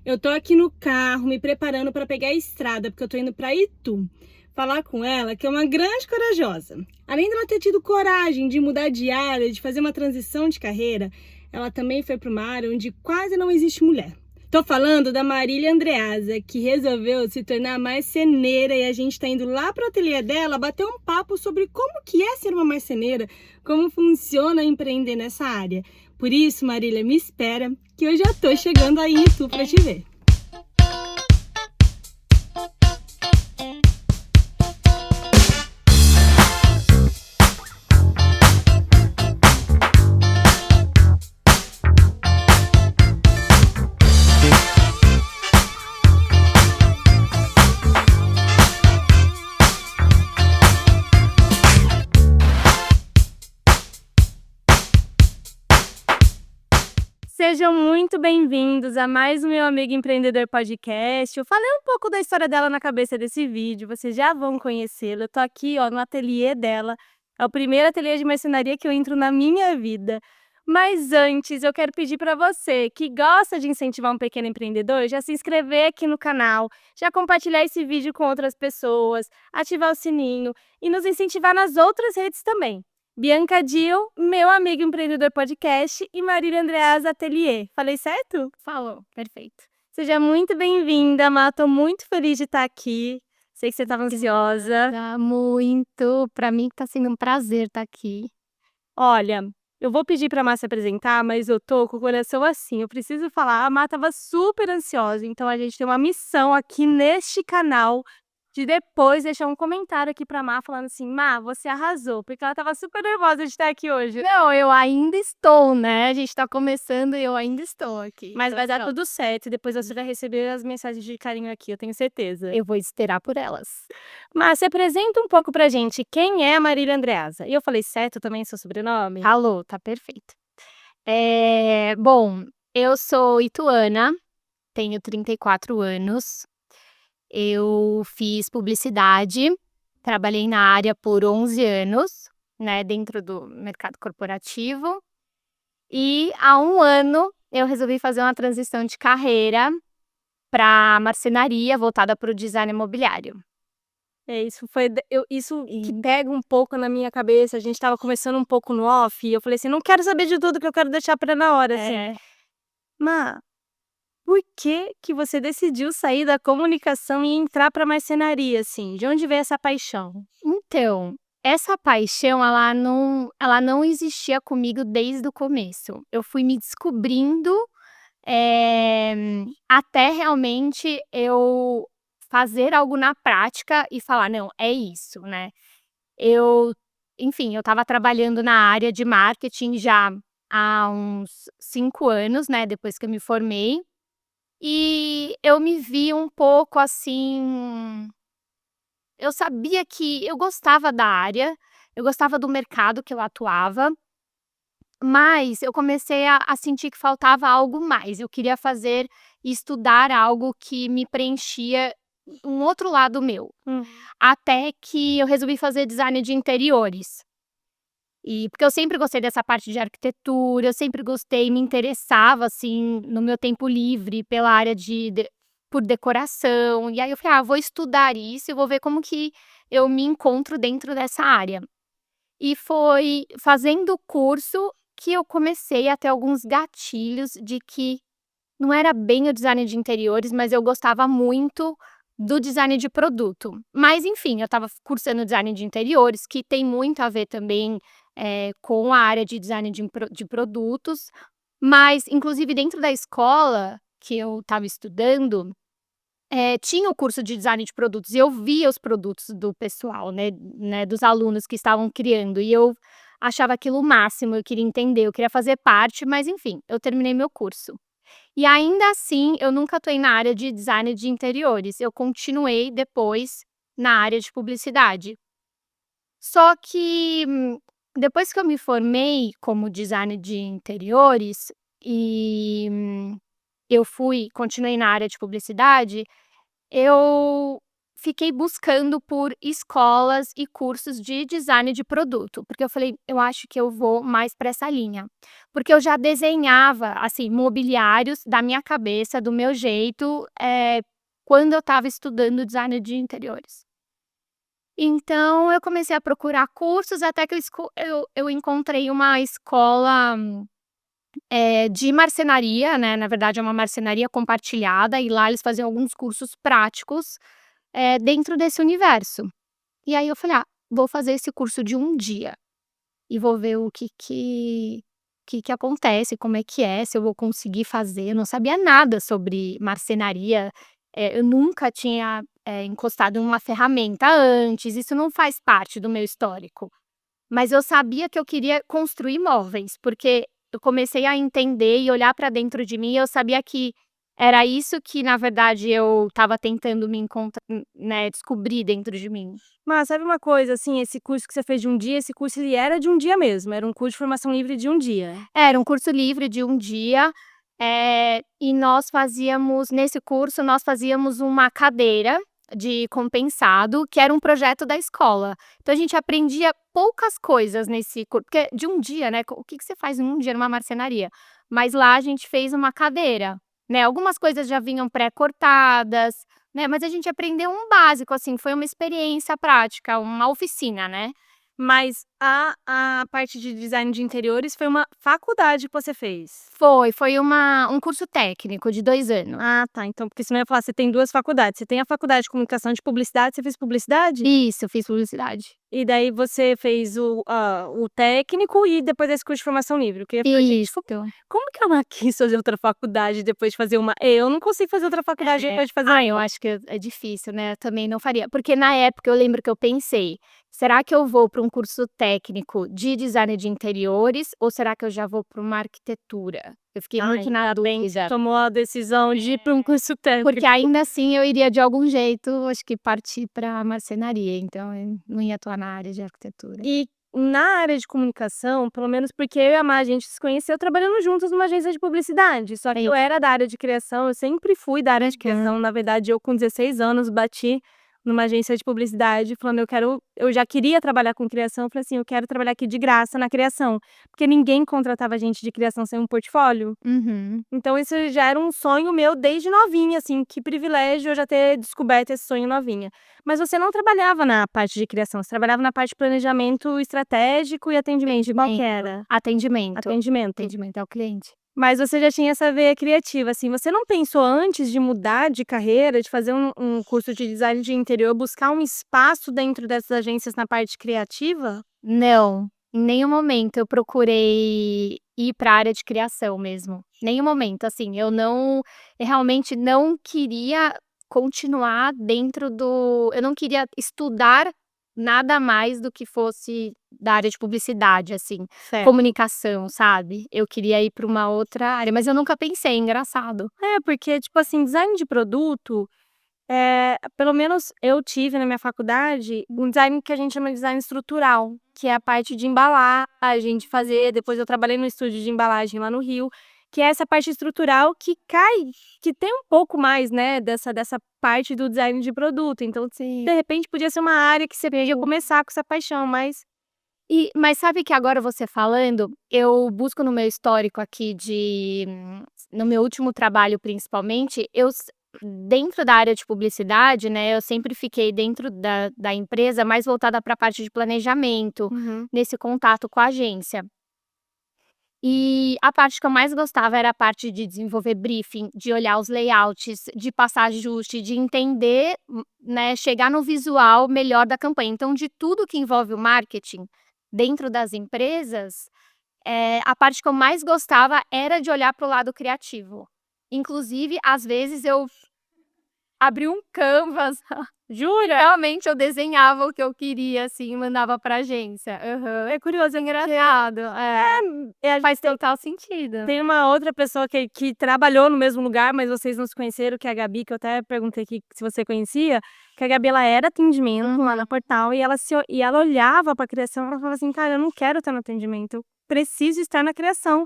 Eu tô aqui no carro me preparando para pegar a estrada, porque eu tô indo para Itu. Falar com ela, que é uma grande corajosa. Além dela ter tido coragem de mudar de área, de fazer uma transição de carreira, ela também foi para uma área onde quase não existe mulher. Tô falando da Marília Andreasa, que resolveu se tornar marceneira, e a gente tá indo lá pro ateliê dela bater um papo sobre como que é ser uma marceneira, como funciona empreender nessa área. Por isso, Marília, me espera, que eu já tô chegando aí em Itu pra te ver. Sejam muito bem-vindos a mais um Meu Amigo Empreendedor Podcast. Eu falei um pouco da história dela na cabeça desse vídeo, vocês já vão conhecê-la. Eu tô aqui, no ateliê dela. É o primeiro ateliê de marcenaria que eu entro na minha vida. Mas antes, eu quero pedir para você que gosta de incentivar um pequeno empreendedor, já se inscrever aqui no canal, já compartilhar esse vídeo com outras pessoas, ativar o sininho e nos incentivar nas outras redes também. Bianca Dil, Meu Amigo Empreendedor Podcast e Marília Andreasa Atelier. Falei certo? Falou, perfeito. Seja muito bem-vinda, Má. Tô muito feliz de estar aqui. Sei que você estava ansiosa. Tá muito. Para mim tá sendo um prazer estar aqui. Olha, eu vou pedir para a Má se apresentar, mas eu tô com o coração assim. Eu preciso falar, a Má estava super ansiosa, então a gente tem uma missão aqui neste canal de depois deixar um comentário aqui pra Má falando assim: Má, você arrasou, porque ela tava super nervosa de estar aqui hoje. Não, eu ainda estou, né? A gente tá começando e eu ainda estou aqui. Mas Tô vai dar pronta. tudo certo, e depois você vai receber as mensagens de carinho aqui, eu tenho certeza. Eu vou esperar por elas. Má, se apresenta um pouco pra gente, quem é a Marília Andreasa? E eu falei certo também seu sobrenome? Falou, tá perfeito. Bom, eu sou ituana, tenho 34 anos. Eu fiz publicidade, trabalhei na área por 11 anos, né, dentro do mercado corporativo. E há um ano eu resolvi fazer uma transição de carreira para marcenaria voltada para o design imobiliário. Isso foi isso que pega um pouco na minha cabeça. A gente estava conversando um pouco no off, e eu falei assim: não quero saber de tudo, que eu quero deixar para na hora, assim. Má, por que você decidiu sair da comunicação e entrar para marcenaria, assim? De onde veio essa paixão? Então, essa paixão ela não existia comigo desde o começo. Eu fui me descobrindo, até realmente eu fazer algo na prática e falar: "Não, é isso", né. Eu Enfim, eu estava trabalhando na área de marketing já há uns 5 anos, né, depois que eu me formei, e eu me vi um pouco assim. Eu sabia que eu gostava da área, eu gostava do mercado que eu atuava, mas eu comecei a sentir que faltava algo mais, eu queria fazer e estudar algo que me preenchia um outro lado meu. Hum. Até que eu resolvi fazer design de interiores. E porque eu sempre gostei dessa parte de arquitetura, eu sempre gostei, me interessava, assim, no meu tempo livre pela área por decoração, e aí eu falei: "Ah, vou estudar isso e vou ver como que eu me encontro dentro dessa área". E foi fazendo o curso que eu comecei a ter alguns gatilhos de que não era bem o design de interiores, mas eu gostava muito do design de produto. Mas enfim, eu estava cursando design de interiores, que tem muito a ver também, com a área de design de produtos, mas inclusive dentro da escola que eu estava estudando, tinha o curso de design de produtos e eu via os produtos do pessoal, né, dos alunos que estavam criando e eu achava aquilo o máximo, eu queria entender, eu queria fazer parte, mas enfim, eu terminei meu curso. E ainda assim, eu nunca atuei na área de design de interiores, eu continuei depois na área de publicidade. Só que, depois que eu me formei como designer de interiores e eu continuei na área de publicidade, eu fiquei buscando por escolas e cursos de design de produto, porque eu falei: "Eu acho que eu vou mais para essa linha". Porque eu já desenhava, assim, mobiliários da minha cabeça, do meu jeito, quando eu estava estudando design de interiores. Então eu comecei a procurar cursos até que eu encontrei uma escola, de marcenaria, né, na verdade é uma marcenaria compartilhada e lá eles faziam alguns cursos práticos, dentro desse universo. E aí eu falei: "Ah, vou fazer esse curso de um dia e vou ver o que que acontece, como é, se eu vou conseguir fazer". Eu não sabia nada sobre marcenaria, eu nunca tinha, encostado em uma ferramenta antes, isso não faz parte do meu histórico. Mas eu sabia que eu queria construir móveis, porque eu comecei a entender e olhar para dentro de mim e eu sabia que era isso que na verdade eu estava tentando me encontrar, né, descobrir dentro de mim. Mas sabe uma coisa, assim, esse curso que você fez de um dia, esse curso ele era de um dia mesmo, era um curso de formação livre de um dia? Era um curso livre de um dia, e nesse curso nós fazíamos uma cadeira de compensado, que era um projeto da escola. Então a gente aprendia poucas coisas nesse curso, porque de um dia, né, o que que você faz em um dia numa marcenaria? Mas lá a gente fez uma cadeira, né, algumas coisas já vinham pré-cortadas, né, mas a gente aprendeu um básico, assim, foi uma experiência prática, uma oficina, né. Mas a parte de design de interiores foi uma faculdade que você fez? Foi um curso técnico de 2 anos. Ah, tá, então, porque senão eu ia falar, você tem 2 faculdades, você tem a faculdade de comunicação de publicidade, você fez publicidade? Isso, eu fiz publicidade. E daí você fez o técnico e depois esse curso de formação livre, porque eu ia falar: "Gente, Isso. como que ela quis fazer outra faculdade depois de fazer uma". Eu não consigo fazer outra faculdade depois de fazer Eu uma. acho que é difícil, né, eu também não faria. Porque na época eu lembro que eu pensei: "Será que eu vou para um curso técnico de design de interiores ou será que eu já vou para uma arquitetura?". Eu fiquei Ai, muito na ainda bem que você dúvida, tomou a decisão de ir para um curso porque técnico. ainda assim eu iria de algum jeito, acho que partir pra marcenaria, então eu não ia atuar na área de arquitetura. E na área de comunicação, pelo menos porque eu e a Má, a gente se conheceu trabalhando juntas numa agência de publicidade, só que Sim. eu era da área de criação, eu sempre fui da área de criação, na verdade eu com 16 anos bati numa agência de publicidade falando: eu já queria trabalhar com criação, eu falei assim: "Eu quero trabalhar aqui de graça na criação", porque ninguém contratava gente de criação sem um portfólio. Uhum. Então isso já era um sonho meu desde novinha, assim, que privilégio eu já ter descoberto esse sonho novinha. Mas você não trabalhava na parte de criação, você trabalhava na parte de planejamento estratégico e atendimento, qual que era? Atendimento. Atendimento. Atendimento ao cliente. Mas você já tinha essa veia criativa, assim, você não pensou antes de mudar de carreira, de fazer um curso de design de interior, buscar um espaço dentro dessas agências na parte criativa? Não, em nenhum momento eu procurei ir para a área de criação mesmo, nenhum momento, assim, eu realmente não queria continuar dentro do eu não queria estudar nada mais do que fosse da área de publicidade, assim, Certo. comunicação, sabe. Eu queria ir para uma outra área, mas eu nunca pensei, engraçado. É, porque, tipo assim, design de produto, pelo menos eu tive na minha faculdade um design que a gente chama de design estrutural, que é a parte de embalagem, de fazer. Depois eu trabalhei no estúdio de embalagem lá no Rio, que é essa parte estrutural que tem um pouco mais, né, dessa parte do design de produto. Então, Sim. de repente, podia ser uma área que você podia começar com essa paixão, mas Mas sabe que agora você falando, eu busco no meu histórico aqui no meu último trabalho principalmente, dentro da área de publicidade, né, eu sempre fiquei dentro da empresa mais voltada para a parte de planejamento, uhum. nesse contato com a agência. E a parte que eu mais gostava era a parte de desenvolver briefing, de olhar os layouts, de passar ajuste, de entender, né, chegar no visual melhor da campanha. Então, de tudo que envolve o marketing dentro das empresas, a parte que eu mais gostava era de olhar para o lado criativo. Inclusive, às vezes eu abri um canvas, Jura? realmente eu desenhava o que eu queria, assim, e mandava pra agência. Aham. É curioso, É engraçado, a gente faz total sentido. tem uma outra pessoa que trabalhou no mesmo lugar, mas vocês não se conheceram, que é a Gabi, que eu até perguntei aqui se você conhecia, que a Gabi ela era atendimento lá na Portal e ela olhava pra criação, ela falava assim: "Cara, eu não quero estar no atendimento, preciso estar na criação.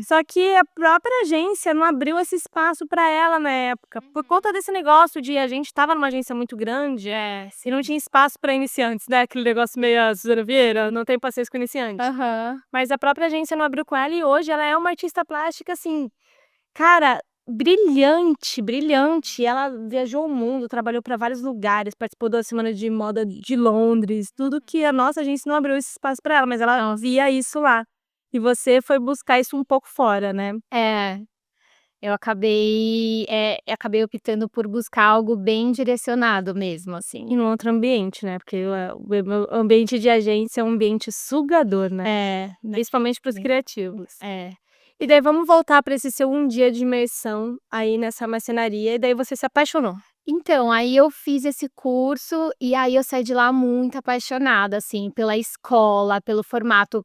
Só que a própria agência não abriu esse espaço para ela na época, por conta desse negócio de a gente estava numa agência muito grande, e não tinha espaço para iniciantes, né, aquele negócio meio a Suzana Vieira, não tem paciência com iniciante. Aham. Mas a própria agência não abriu com ela e hoje ela é uma artista plástica, assim, cara, brilhante, brilhante. Ela viajou o mundo, trabalhou para vários lugares, participou da Semana de Moda de Londres, tudo que a nossa agência não abriu esse espaço para ela, mas ela via isso lá. E você foi buscar isso um pouco fora, né? É, acabei optando por buscar algo bem direcionado mesmo, assim. E num outro ambiente, né? Porque o ambiente de agência é um ambiente sugador, né? É, Principalmente para os criativos. é. E daí vamos voltar para esse seu dia de imersão aí nessa marcenaria, e daí você se apaixonou. Então, aí eu fiz esse curso e aí eu saí de lá muito apaixonada, assim, pela escola, pelo formato,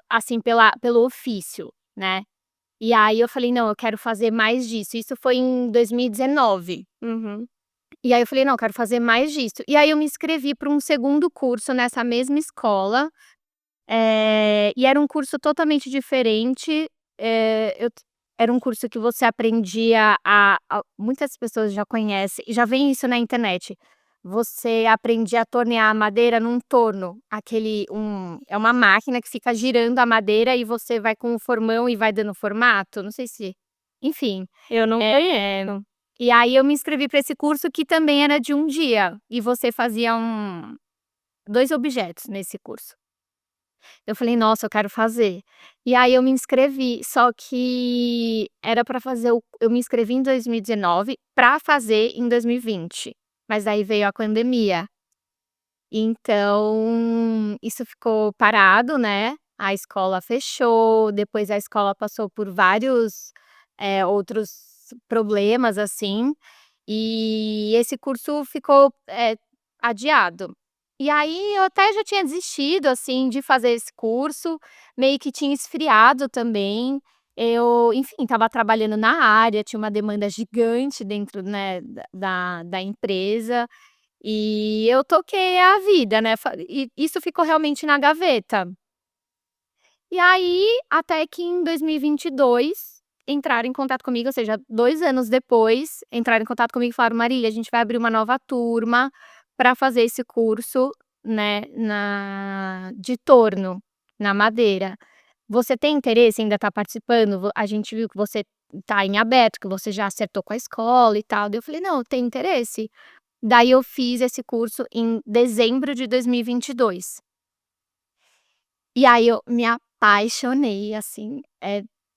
assim, pelo ofício, né. E aí eu falei: "Não, eu quero fazer mais disso", isso foi em 2019. Uhum. E aí eu falei: "Não, eu quero fazer mais disso". E aí eu me inscrevi para um segundo curso nessa mesma escola, e era um curso totalmente diferente, eu era um curso que você aprendia muitas pessoas já conhecem e já vem isso na internet, você aprendia a tornear a madeira num torno, é uma máquina que fica girando a madeira e você vai com o formão e vai dando formato, não sei se enfim. Eu não É. conheço. E aí eu me inscrevi para esse curso que também era de um dia, e você fazia 2 objetos nesse curso. Eu falei: "Nossa, eu quero fazer". E aí eu me inscrevi, só que era para fazer eu me inscrevi em 2019 para fazer em 2020, mas aí veio a pandemia. Então, isso ficou parado, né, a escola fechou, depois a escola passou por vários, outros problemas, assim, e esse curso ficou, adiado. E aí eu até já tinha desistido, assim, de fazer esse curso, meio que tinha esfriado também. Eu, enfim, estava trabalhando na área, tinha uma demanda gigante dentro, né, da empresa, e eu toquei a vida, né, e isso ficou realmente na gaveta. E aí, até que em 2022, entraram em contato comigo, ou seja, 2 anos depois, entraram em contato comigo e falaram: "Marília, a gente vai abrir uma nova turma para fazer esse curso, né, de torno, na madeira. Você tem interesse em ainda estar participando? A gente viu que você está em aberto, que você já acertou com a escola e tal". Daí eu falei: "Não, eu tenho interesse". Daí eu fiz esse curso em dezembro de 2022. E aí eu me apaixonei, assim,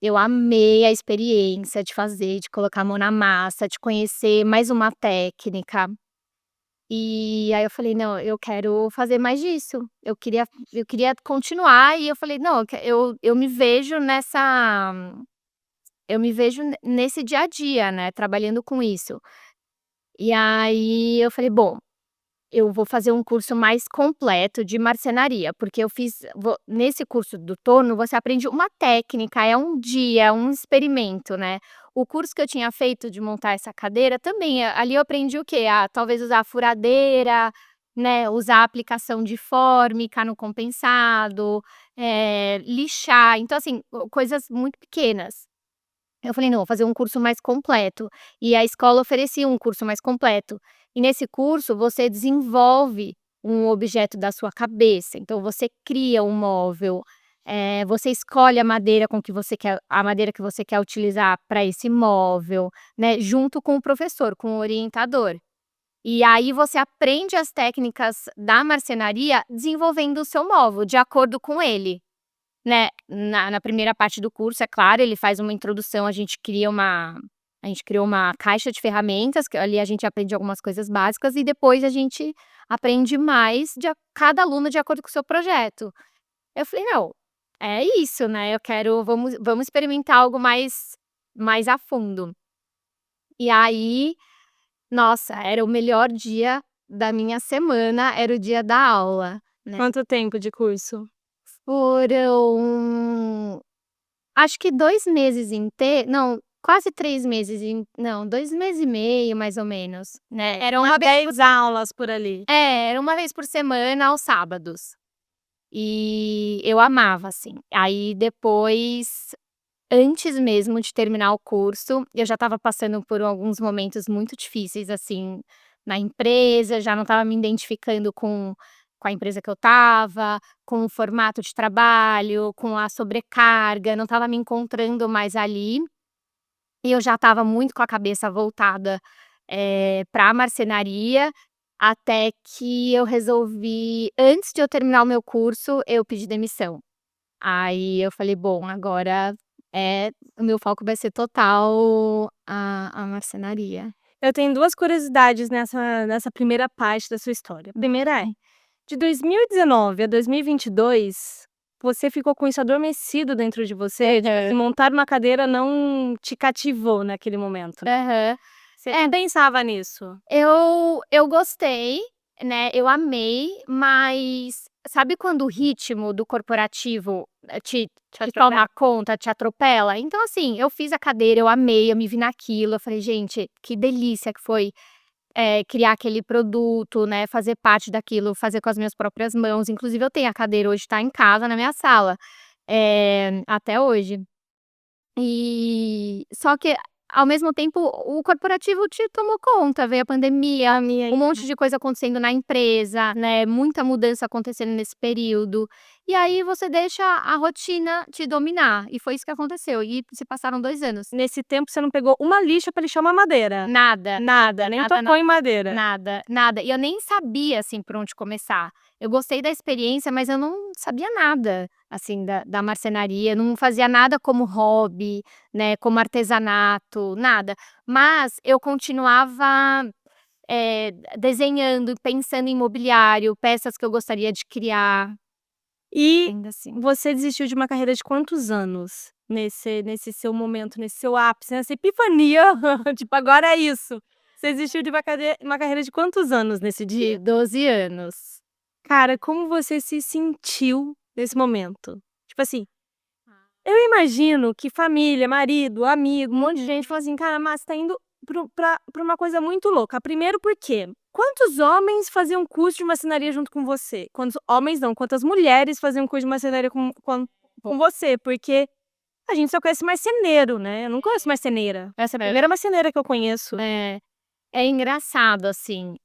eu amei a experiência de fazer, de colocar a mão na massa, de conhecer mais uma técnica. E aí eu falei: "Não, eu quero fazer mais disso". Eu queria continuar e eu falei: "Não, eu me vejo nesse dia a dia, né, trabalhando com isso". E aí eu falei: "Bom, eu vou fazer um curso mais completo de marcenaria", porque nesse curso do torno você aprende uma técnica, é um dia, um experimento, né. O curso que eu tinha feito de montar essa cadeira também, ali eu aprendi o quê? Talvez usar a furadeira, né, usar a aplicação de fórmica no compensado, lixar, então assim, coisas muito pequenas. Eu falei: "Não, vou fazer um curso mais completo", e a escola oferecia um curso mais completo. E nesse curso você desenvolve um objeto da sua cabeça, então você cria um móvel, você escolhe a madeira que você quer utilizar para esse móvel, né, junto com o professor, com o orientador. E aí você aprende as técnicas da marcenaria desenvolvendo o seu móvel, de acordo com ele. Né, na primeira parte do curso, é claro, ele faz uma introdução, a gente criou uma caixa de ferramentas, que ali a gente aprende algumas coisas básicas e depois a gente aprende mais cada aluno de acordo com o seu projeto. Eu falei: "Não, é isso, né, eu quero vamos experimentar algo mais a fundo". E aí, nossa, era o melhor dia da minha semana, era o dia da aula, né. Quanto tempo de curso? Foram Acho que 2 meses não, quase 3 meses não, 2 meses e meio mais ou menos, né. Era Umas uma vez 10 aulas por ali. era uma vez por semana aos sábados. E eu amava, assim. Aí depois, antes mesmo de terminar o curso, eu já estava passando por alguns momentos muito difíceis, assim, na empresa, já não estava me identificando com a empresa que eu estava, com o formato de trabalho, com a sobrecarga, não estava me encontrando mais ali. E eu já estava muito com a cabeça voltada, pra marcenaria, até que eu resolvi, antes de eu terminar o meu curso, eu pedi demissão. Aí eu falei: "Bom, agora, o meu foco vai ser total a marcenaria". Eu tenho 2 curiosidades nessa primeira parte da sua história. A primeira é, de 2019 a 2022, você ficou com isso adormecido dentro de você? Tipo assim, montar uma cadeira não te cativou naquele momento? Aham. Você É, não pensava nisso? eu gostei, né, eu amei, mas sabe quando o ritmo do corporativo, te toma conta, te atropela? Então, assim, eu fiz a cadeira, eu amei, eu me vi naquilo, eu falei: "Gente, que delícia que foi, criar aquele produto, né, fazer parte daquilo, fazer com as minhas próprias mãos". Inclusive eu tenho a cadeira hoje, tá em casa, na minha sala, até hoje. E só que, ao mesmo tempo, o corporativo te tomou conta, veio a pandemia, um monte de coisa acontecendo na empresa, né, muita mudança acontecendo nesse período, e aí você deixa a rotina te dominar, e foi isso que aconteceu, e se passaram 2 anos. Nesse tempo você não pegou uma lixa pra lixar uma madeira? Nada, Nada, nem nada, tocou em madeira? nada, nada. E eu nem sabia, assim, por onde começar. Eu gostei da experiência, mas eu não sabia nada, assim, da marcenaria, não fazia nada como hobby, né, como artesanato, nada. Mas eu continuava, desenhando, pensando em mobiliário, peças que eu gostaria de criar, E ainda assim. você desistiu de uma carreira de quantos anos? Nesse seu momento, nesse seu ápice, nessa epifania, tipo, agora é isso. Você desistiu de uma carreira de quantos anos nesse De dia? 12 anos. Cara, como você se sentiu nesse momento? Tipo assim, eu imagino que família, marido, amigo, um monte de gente falou assim: "Cara, mas você tá indo pra uma coisa muito louca". Primeiro porque, quantos homens faziam curso de marcenaria junto com você? Quantos homens não, quantas mulheres faziam curso de marcenaria com você? Porque a gente só conhece marceneiro, né, eu não conheço marceneira. Essa é a primeira marceneira que eu conheço. É. É engraçado, assim,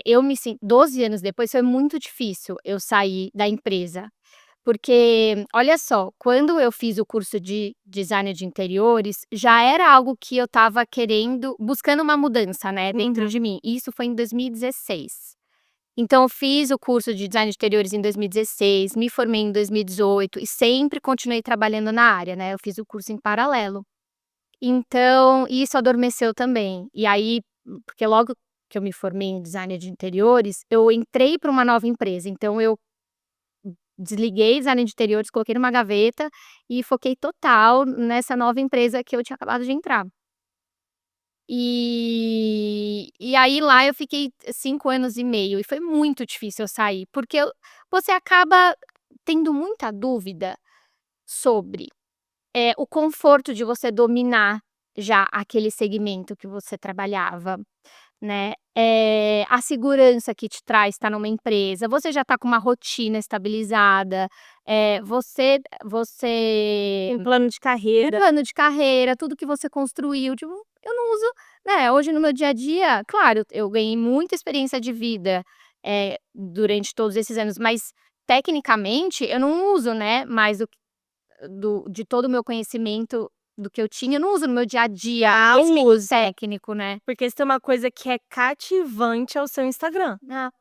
eu me sin 12 anos depois foi muito difícil eu sair da empresa, porque, olha só, quando eu fiz o curso de design de interiores, já era algo que eu estava querendo buscando uma mudança, né, dentro de mim, isso foi em 2016. Então eu fiz o curso de design de interiores em 2016, me formei em 2018 e sempre continuei trabalhando na área, né, eu fiz o curso em paralelo. Então, isso adormeceu também. E aí, porque logo que eu me formei em design de interiores, eu entrei para uma nova empresa, então eu desliguei design de interiores, coloquei numa gaveta e foquei total nessa nova empresa que eu tinha acabado de entrar. E aí lá eu fiquei 5 anos e meio e foi muito difícil eu sair, porque você acaba tendo muita dúvida sobre o conforto de você dominar já aquele segmento que você trabalhava, né, a segurança que te traz estar numa empresa, você já está com uma rotina estabilizada, Tem plano de carreira. plano de carreira, tudo que você construiu, tipo, eu não uso, né, hoje no meu dia a dia, claro, eu ganhei muita experiência de vida, durante todos esses anos, mas tecnicamente eu não uso, né, mais de todo o meu conhecimento do que eu tinha, eu não uso no meu dia a dia, Ah, conhecimento técnico, né. Porque isso tem uma coisa que é cativante ao seu Instagram.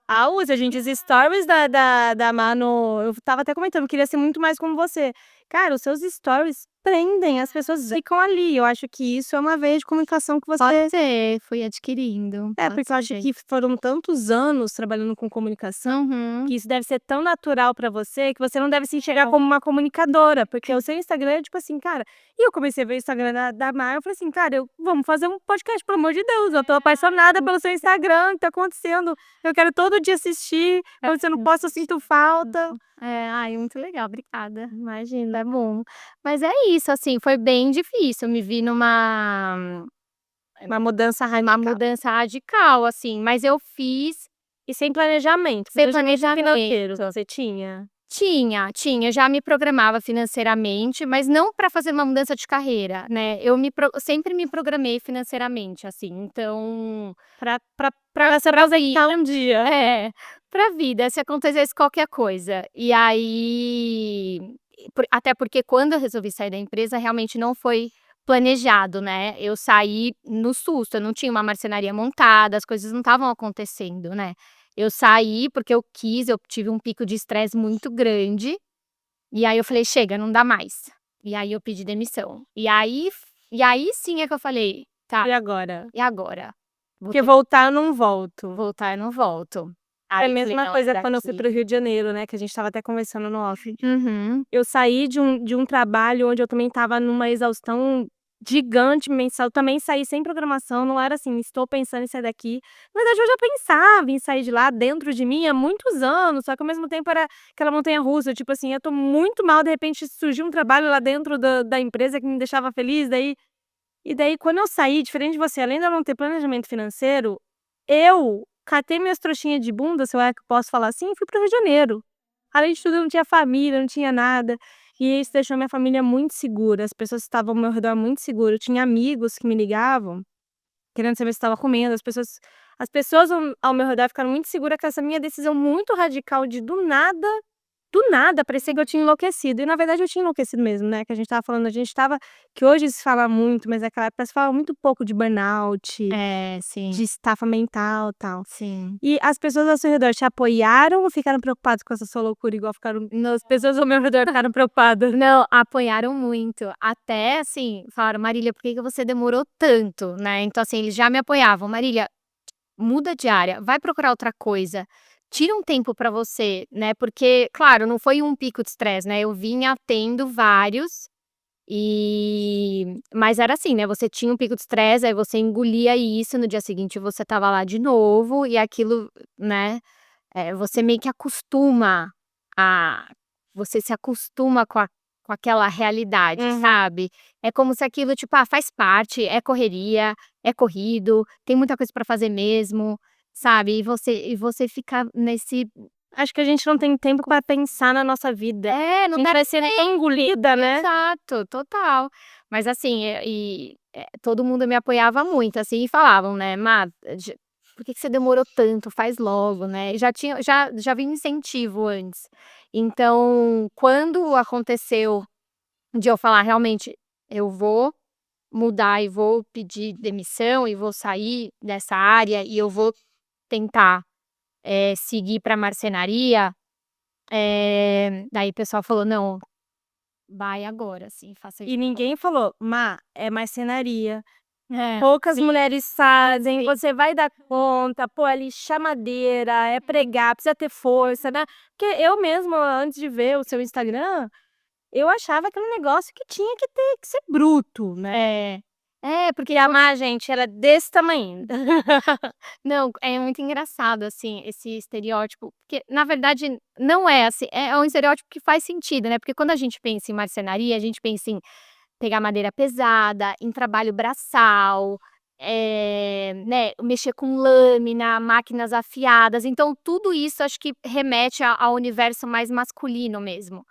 Ah, Usa, gente, os stories da Manu, eu estava até comentando, eu queria ser muito mais como você. Cara, os seus stories prendem, as pessoas ficam ali, eu acho que isso é uma veia de comunicação que pode você ser, fui adquirindo, pode porque eu acho ser. que foram tantos anos trabalhando com comunicação, Uhum. que isso deve ser tão natural pra você, que você não deve se enxergar como uma comunicadora, porque o seu Instagram é tipo assim, cara, e eu comecei a ver o Instagram da Mar, eu falei assim: "Cara, vamos fazer um podcast, pelo amor de Deus, eu tô apaixonada pelo seu Instagram, o que tá acontecendo? Eu quero todo dia assistir, quando você não posta eu sinto falta". Ai, muito legal, obrigada. Imagina. É bom. Mas é isso, assim, foi bem difícil, eu me vi Uma mudança numa radical. mudança radical, assim, mas eu fiz E sem planejamento, sem planejamento planejamento. financeiro você tinha? Tinha, eu já me programava financeiramente, mas não para fazer uma mudança de carreira, né, eu sempre me programei financeiramente, assim, então, Pra se pra vi aposentar um dia. é, pra vida, se acontecesse qualquer coisa. E aí, até porque quando eu resolvi sair da empresa, realmente não foi planejado, né, eu saí no susto, eu não tinha uma marcenaria montada, as coisas não estavam acontecendo, né. Eu saí porque eu quis, eu tive um pico de estresse muito grande, e aí eu falei: "Chega, não dá mais". E aí eu pedi demissão. E aí sim é que eu falei: "Tá, E agora? e agora? Vou Porque ter que voltar eu não volto. voltar, eu não volto". É a Aí eu falei: mesma "Não, é coisa quando eu fui daqui". para o Rio de Janeiro, né, que a gente estava até conversando no off. Uhum. Eu saí de um trabalho onde eu também estava numa exaustão gigante mensal, também saí sem programação, não era assim: "Estou pensando em sair daqui". Na verdade eu já pensava em sair de lá dentro de mim há muitos anos, só que ao mesmo tempo era aquela montanha-russa, tipo assim, eu tô muito mal, de repente surgiu um trabalho lá dentro da empresa que me deixava feliz, daí quando eu saí, diferente de você, além de eu não ter planejamento financeiro, eu catei minhas trouxinhas de bunda, se eu é que posso falar assim, e fui para o Rio de Janeiro. Além de tudo, eu não tinha família, não tinha nada, e isso deixou minha família muito segura, as pessoas que estavam ao meu redor muito segura, eu tinha amigos que me ligavam, querendo saber se estava comendo, as pessoas ao meu redor ficaram muito segura com essa minha decisão muito radical de do nada, parecia que eu tinha enlouquecido, e na verdade eu tinha enlouquecido mesmo, né, que a gente estava falando, que hoje se fala muito, mas naquela época se falava muito pouco de burnout, É, sim, de estafa mental, tal. sim. E as pessoas ao seu redor te apoiaram ou ficaram preocupadas com essa sua loucura igual ficaram as pessoas ao meu redor ficaram preocupadas? Não, apoiaram muito. Até, assim, falaram: "Marília, por que que você demorou tanto?", né. Então, assim, eles já me apoiavam: "Marília, muda de área, vai procurar outra coisa, tira um tempo pra você", né, porque, claro, não foi um pico de estresse, né, eu vinha tendo vários, mas era assim, né, você tinha um pico de estresse, aí você engolia isso, no dia seguinte você estava lá de novo e aquilo, né, você meio que a você se acostuma com aquela realidade, Uhum. sabe. É como se aquilo, tipo, faz parte, é correria, é corrido, tem muita coisa pra fazer mesmo, sabe. E você fica nesse Acho que a gente não tem tempo pra pensar na nossa vida. não A gente dá vai ser engolida, né. exato, total. Mas assim, todo mundo me apoiava muito, assim, e falavam, né: "Má, por que que você demorou tanto? Faz logo", né. E já vinha incentivo antes. Então, quando aconteceu de eu falar: "Realmente, eu vou mudar e vou pedir demissão e vou sair dessa área e eu vou tentar, seguir para marcenaria", daí o pessoal falou: "Não, vai agora, assim, faça isso". E ninguém falou: "Má, é marcenaria, É, poucas sim, mulheres fazem, sim. você vai dar conta, pô, é lixar madeira, é pregar, precisa ter força, né". Porque eu mesma, antes de ver o seu Instagram, eu achava aquele negócio que tinha que ser bruto, né. É. É, porque E a Má, gente, era desse tamanho. não, é muito engraçado, assim, esse estereótipo, porque na verdade não é assim, é um estereótipo que faz sentido, né, porque quando a gente pensa em marcenaria, a gente pensa em pegar madeira pesada, em trabalho braçal, né, mexer com lâmina, máquinas afiadas, então tudo isso acho que remete ao universo mais masculino mesmo.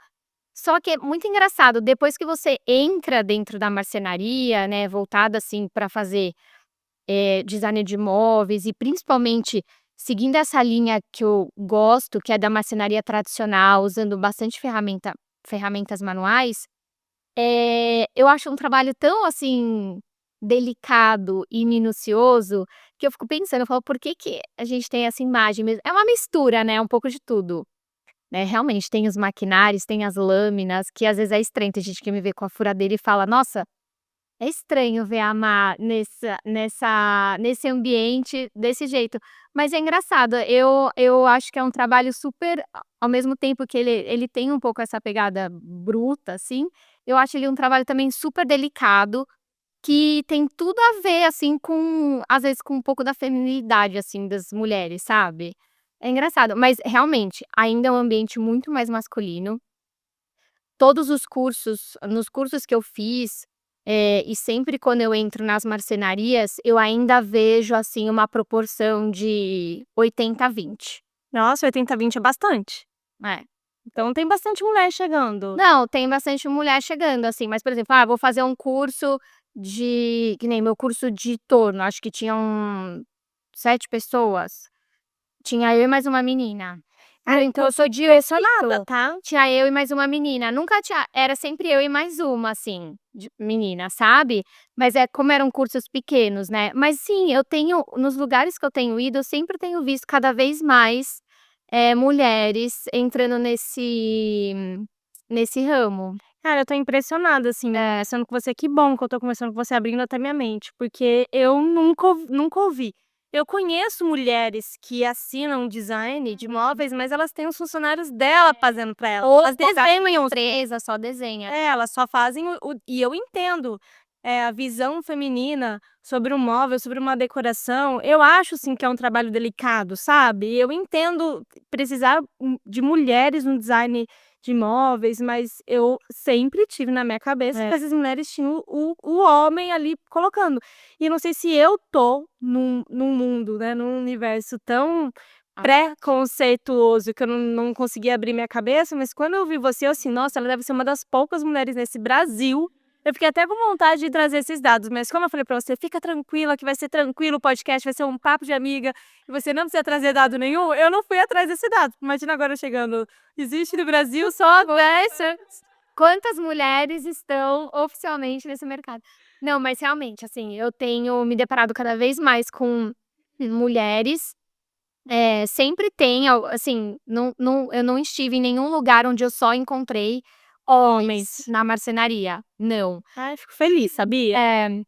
Só que é muito engraçado, depois que você entra dentro da marcenaria, né, voltada, assim, para fazer, design de móveis e principalmente seguindo essa linha que eu gosto, que é da marcenaria tradicional, usando bastante ferramentas manuais, eu acho um trabalho tão, assim, delicado e minucioso, que eu fico pensando, eu falo: "Por que que a gente tem essa imagem mesmo?". É uma mistura, né, um pouco de tudo. Né, realmente tem os maquinários, tem as lâminas, que às vezes é estranho, tem gente que me vê com a furadeira e fala: "Nossa, é estranho ver a Má nesse ambiente desse jeito", mas é engraçado, eu acho que é um trabalho super ao mesmo tempo que ele tem um pouco essa pegada bruta, assim, eu acho ele um trabalho também super delicado, que tem tudo a ver, assim, com às vezes com um pouco da feminilidade, assim, das mulheres, sabe. É engraçado, mas realmente ainda é um ambiente muito mais masculino. Todos os cursos nos cursos que eu fiz, e sempre quando eu entro nas marcenarias, eu ainda vejo, assim, uma proporção de 80-20. Nossa, 80/20 é bastante. É. Então tem bastante mulher chegando. Não, tem bastante mulher chegando, assim, mas, por exemplo, vou fazer um curso que nem meu curso de torno, acho que tinham 7 pessoas, tinha eu e mais uma menina. Então eu sou Direcionada, direcionada, tá? Tinha eu e mais uma menina, nunca tinha era sempre eu e mais uma, assim, de menina, sabe. Mas como eram cursos pequenos, né. Mas sim, eu tenho nos lugares que eu tenho ido, eu sempre tenho visto cada vez mais, mulheres entrando nesse ramo. Cara, eu tô impressionada, assim, É. conversando com você. Que bom que eu tô conversando com você, abrindo até minha mente, porque eu nunca ouvi. Eu conheço mulheres que assinam design de móveis, mas elas têm os funcionários dela fazendo pra elas. Elas desenham os Empresa só desenha. elas só fazem e eu entendo, a visão feminina sobre um móvel, sobre uma decoração. Eu acho, sim, que é um trabalho delicado, sabe. Eu entendo precisar, de mulheres no design de móveis, mas eu sempre tive na minha cabeça que essas mulheres tinham o homem ali colocando. E não sei se eu tô num mundo, né, num universo tão preconceituoso que eu não consegui abrir minha cabeça, mas quando eu vi você, eu assim: "Nossa, ela deve ser uma das poucas mulheres nesse Brasil". Eu fiquei até com vontade de trazer esses dados, mas como eu falei pra você: "Fica tranquila que vai ser tranquilo o podcast, vai ser um papo de amiga e você não precisa trazer dado nenhum", eu não fui atrás desse dado. Imagina agora chegando: "Existe no Brasil só essa". Quantas mulheres estão oficialmente nesse mercado? Não, mas realmente, assim, eu tenho me deparado cada vez mais com mulheres, sempre tem assim, eu não estive em nenhum lugar onde eu só encontrei homens Homens. na marcenaria, não. Ai, fico feliz, sabia? Eh,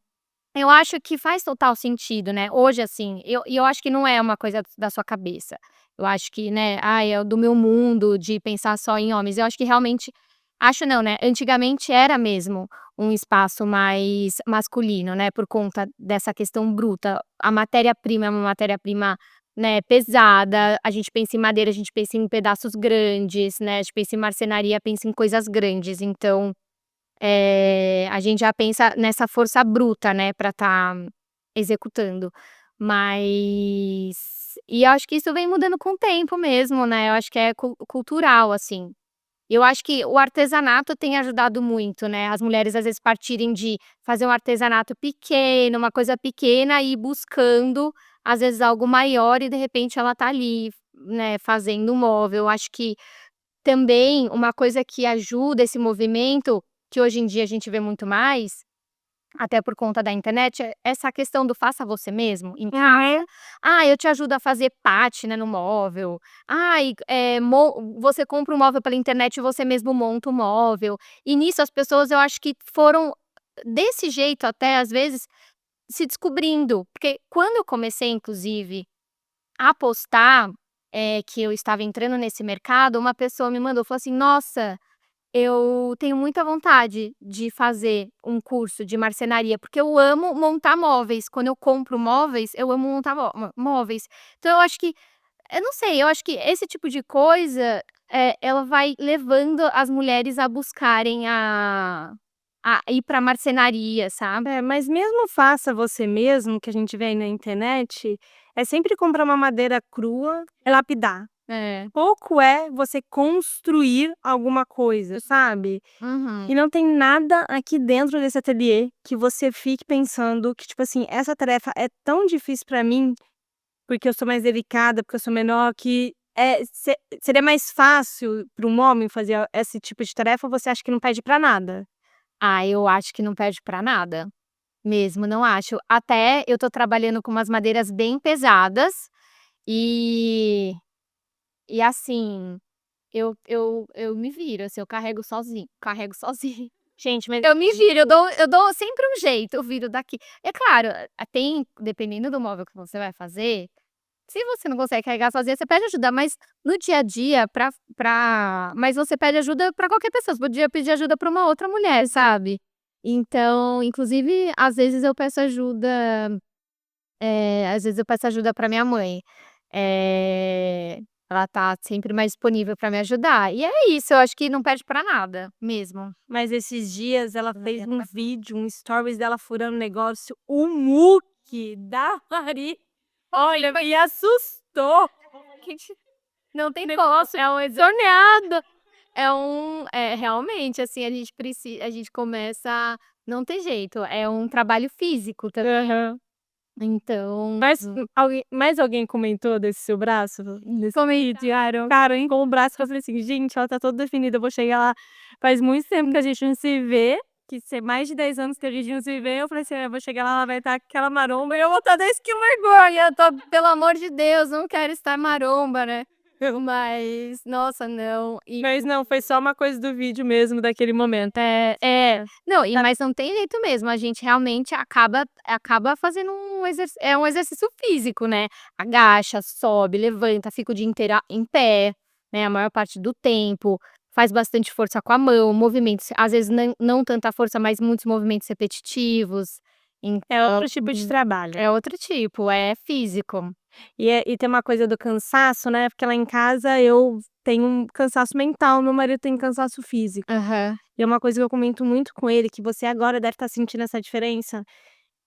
eu acho que faz total sentido, né, hoje, assim, eu acho que não é uma coisa da sua cabeça, eu acho que, né, é do meu mundo de pensar só em homens, eu acho que realmente acho não, né, antigamente era mesmo um espaço mais masculino, né, por conta dessa questão bruta, a matéria-prima é uma matéria-prima, né, pesada, a gente pensa em madeira, a gente pensa em pedaços grandes, né, a gente pensa em marcenaria, pensa em coisas grandes, então a gente já pensa nessa força bruta, né, pra estar executando. Mas eu acho que isso vem mudando com o tempo mesmo, né, eu acho que é cultural, assim. Eu acho que o artesanato tem ajudado muito, né, as mulheres às vezes partirem de fazer um artesanato pequeno, uma coisa pequena e ir buscando, às vezes, algo maior e de repente ela tá ali, né, fazendo um móvel. Eu acho que também uma coisa que ajuda esse movimento, que hoje em dia a gente vê muito mais, até por conta da internet, é essa questão do faça você mesmo em Ah, casa. é? "Ah, eu te ajudo a fazer pátina no móvel". "Ai, você compra um móvel pela internet e você mesmo monta o móvel". E nisso as pessoas eu acho que foram desse jeito até às vezes se descobrindo, porque quando eu comecei inclusive a postar, que eu estava entrando nesse mercado, uma pessoa me mandou, falou assim: "Nossa, eu tenho muita vontade de fazer um curso de marcenaria, porque eu amo montar móveis. Quando eu compro móveis, eu amo montar móveis". Então eu acho que eu não sei, eu acho que esse tipo de coisa, ela vai levando as mulheres a buscarem a ir pra marcenaria, sabe. É, mas mesmo faça você mesmo, que a gente vê aí na internet, é sempre comprar uma madeira crua, lapidar. É. Pouco é você construir alguma coisa, sabe. Uhum. E não tem nada aqui dentro desse ateliê que você fique pensando que, tipo assim, essa tarefa é tão difícil pra mim, porque eu sou mais delicada, porque eu sou menor, que seria mais fácil para um homem fazer esse tipo de tarefa, ou você acha que não pede pra nada? Eu acho que não perde pra nada, mesmo, não acho. Até eu tô trabalhando com umas madeiras bem pesadas, e assim, eu me viro, assim, eu carrego sozinha. Gente, mas Eu me viro, eu dou sempre um jeito, eu viro daqui. É claro, tem dependendo do móvel que você vai fazer, se você não consegue carregar sozinha, você pede ajuda, mas no dia a dia mas você pede ajuda pra qualquer pessoa, você podia pedir ajuda pra uma outra mulher, sabe. Então, inclusive, às vezes eu peço ajuda pra minha mãe. Ela tá sempre mais disponível pra me ajudar. E é isso, eu acho que não perde pra nada, mesmo. Mas esses dias ela fez um vídeo, um stories dela furando negócio, o muque da Mari, olha, me assustou. Não tem como, é um exorneado. realmente, assim, a gente começa não tem jeito, é um trabalho físico também. Aham. Então, Mas mais alguém comentou desse seu braço nesse vídeo? comentaram. Cara, hein, com o braço que eu falei assim: "Gente, ela tá toda definida, eu vou chegar lá". Faz muito tempo que a gente não se vê, que ser mais de 10 anos que a gente não se vê, eu falei assim: "Eu vou chegar lá, ela vai estar aquela maromba e eu vou estar 10 quilos mais Vergonha, eu tô pelo amor de Deus, não quero estar maromba, né. Mas, nossa, não. Mas não, foi só uma coisa do vídeo mesmo, daquele momento. Não, Tá. mas não tem jeito mesmo, a gente realmente acaba fazendo um exercício físico, né. Agacha, sobe, levanta, fica o dia inteiro em pé, né, a maior parte do tempo, faz bastante força com a mão, movimentos, às vezes não tanta força, mas muitos movimentos repetitivos. É Então, outro tipo de trabalho. é outro tipo, é físico. E tem uma coisa do cansaço, né, porque lá em casa eu tenho um cansaço mental, meu marido tem cansaço físico. Aham. E é uma coisa que eu comento muito com ele, que você agora deve estar sentindo essa diferença,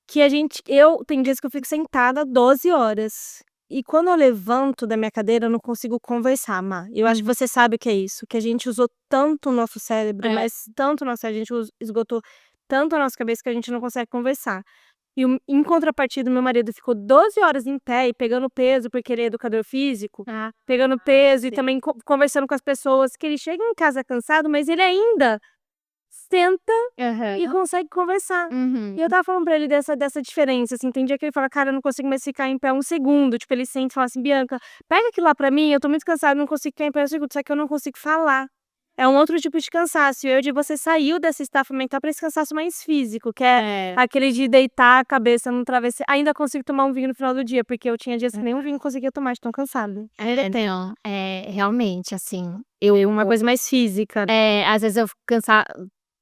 que a gente eu tem dias que eu fico sentada 12 horas, e quando eu levanto da minha cadeira eu não consigo conversar, Má. Eu acho que você sabe o que é isso, que a gente usou tanto o nosso cérebro, É. mas tanto o nosso cérebro, a gente esgotou tanto a nossa cabeça que a gente não consegue conversar. Em contrapartida, meu marido ficou 12 horas em pé e pegando peso, porque ele é educador físico, Ah, pegando peso e sim. também conversando com as pessoas, que ele chega em casa cansado, mas ele ainda senta e Aham. consegue conversar. Uhum. E eu estava falando pra ele dessa diferença, assim, tem dia que ele fala: "Cara, eu não consigo mais ficar em pé um segundo", tipo, ele senta e fala assim: "Bianca, pega aquilo lá pra mim, eu tô muito cansado, não consigo ficar em pé um segundo", só que eu não consigo falar. É um outro tipo de cansaço, e hoje você saiu dessa estafa mental pra esse cansaço mais físico, que é É. aquele de deitar a cabeça no travesseiro. Ainda consigo tomar um vinho no final do dia, porque eu tinha dias que nem um vinho eu conseguia tomar de tão cansada. Então, realmente, assim, Uma coisa mais física. às vezes eu fico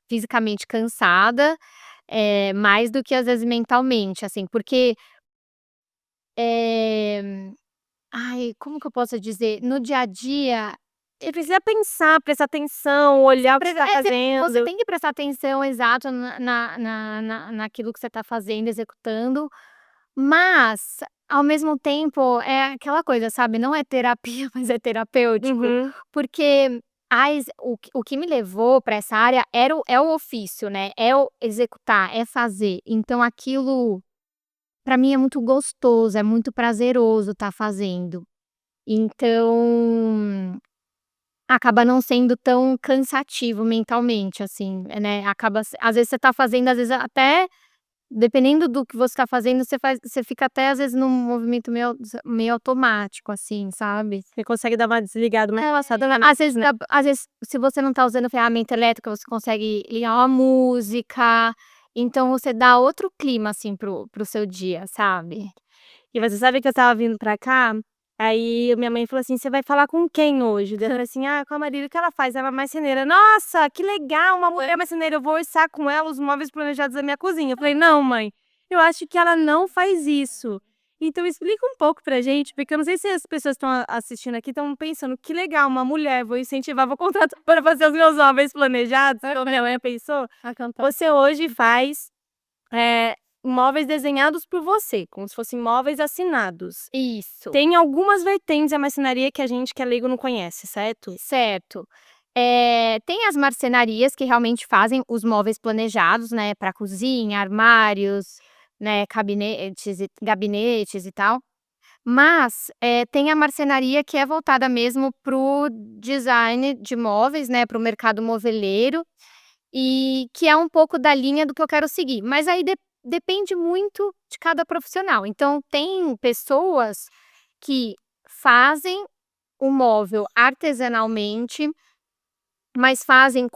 fisicamente cansada, mais do que às vezes mentalmente, assim, porque, eh, ai, como que eu posso dizer? No dia a dia, Você precisa pensar, prestar atenção, olhar o que você tá você fazendo. tem que prestar atenção, exato, naquilo que você está fazendo, executando, mas, ao mesmo tempo, é aquela coisa, sabe, não é terapia, mas é terapêutico, Uhum. porque o que me levou para essa área é o ofício, né, é o executar, é fazer, então aquilo, para mim é muito gostoso, é muito prazeroso estar fazendo. Então, acaba não sendo tão cansativo mentalmente, assim, né, às vezes você tá fazendo, às vezes até dependendo do que você tá fazendo, você fica até às vezes num movimento meio automático, assim, sabe. Você consegue dar uma desligada, uma relaxada na Às vezes mente, né. às vezes se você não tá usando ferramenta elétrica, você consegue ligar uma música, então você dá outro clima, assim, para o seu dia, sabe. E você sabe que eu estava vindo pra cá, aí minha mãe falou assim: "Você vai falar com quem hoje?" Daí eu falei assim: "Ah, com a Marília, o que ela faz? Ela é marceneira". "Nossa, que legal, uma mulher marceneira, eu vou orçar com ela os móveis planejados da minha cozinha". Eu falei: "Não, mãe, eu acho que ela não faz isso". Então explica um pouco pra gente, porque eu não sei se as pessoas que estão assistindo aqui estão pensando: "Que legal, uma mulher, vou incentivar, vou contratar para fazer os meus móveis planejados", como minha mãe pensou. Você hoje faz eh, móveis desenhados por você, como se fossem móveis assinados. Isso. Tem algumas vertentes da marcenaria que a gente que é leigo não conhece, certo? Certo. Tem as marcenarias que realmente fazem os móveis planejados, né, para cozinha, armários, né, gabinetes e tal. Mas, tem a marcenaria que é voltada mesmo para o design de móveis, né, para o mercado moveleiro, e que é um pouco da linha do que eu quero seguir. Mas aí depende muito de cada profissional. Então tem pessoas que fazem o móvel artesanalmente, mas fazem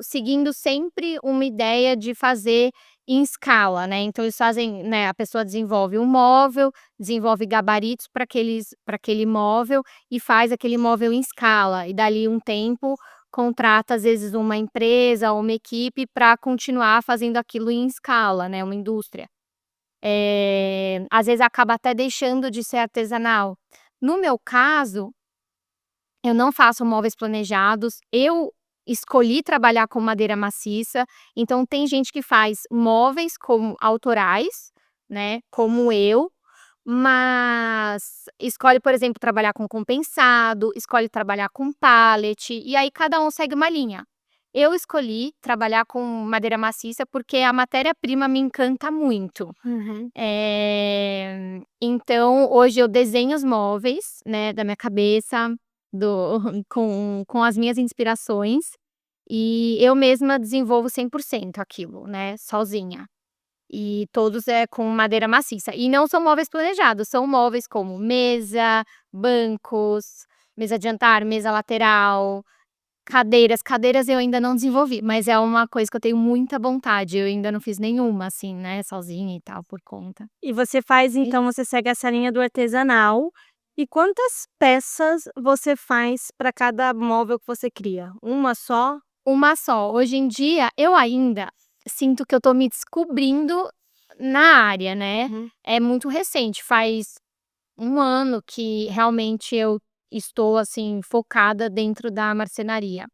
seguindo sempre uma ideia de fazer em escala, né, então eles fazem, né, a pessoa desenvolve um móvel, desenvolve gabaritos para aquele móvel e faz aquele móvel em escala, e dali um tempo contrata às vezes uma empresa ou uma equipe para continuar fazendo aquilo em escala, né, uma indústria. Às vezes acaba até deixando de ser artesanal. No meu caso, eu não faço móveis planejados, eu escolhi trabalhar com madeira maciça, então tem gente que faz móveis como autorais, né, como eu, mas escolhe, por exemplo, trabalhar com compensado, escolhe trabalhar com pallet, e aí cada um segue uma linha. Eu escolhi trabalhar com madeira maciça, porque a matéria-prima me encanta muito. Uhum. Então hoje eu desenho os móveis, né, da minha cabeça, do com as minhas inspirações, e eu mesma desenvolvo 100% aquilo, né, sozinha. E todos com madeira maciça. E não são móveis planejados, são móveis como mesa, bancos, mesa de jantar, mesa lateral, cadeiras. Cadeiras eu ainda não desenvolvi, mas é uma coisa que eu tenho muita vontade, eu ainda não fiz nenhuma, assim, né, sozinha e tal, por conta. E você faz E então você segue essa linha do artesanal. E quantas peças você faz para cada móvel que você cria? Uma só? uma só. Hoje em dia, eu ainda sinto que eu tô me descobrindo na área, né. Uhum. É muito recente, faz 1 ano que realmente eu estou, assim, focada dentro da marcenaria.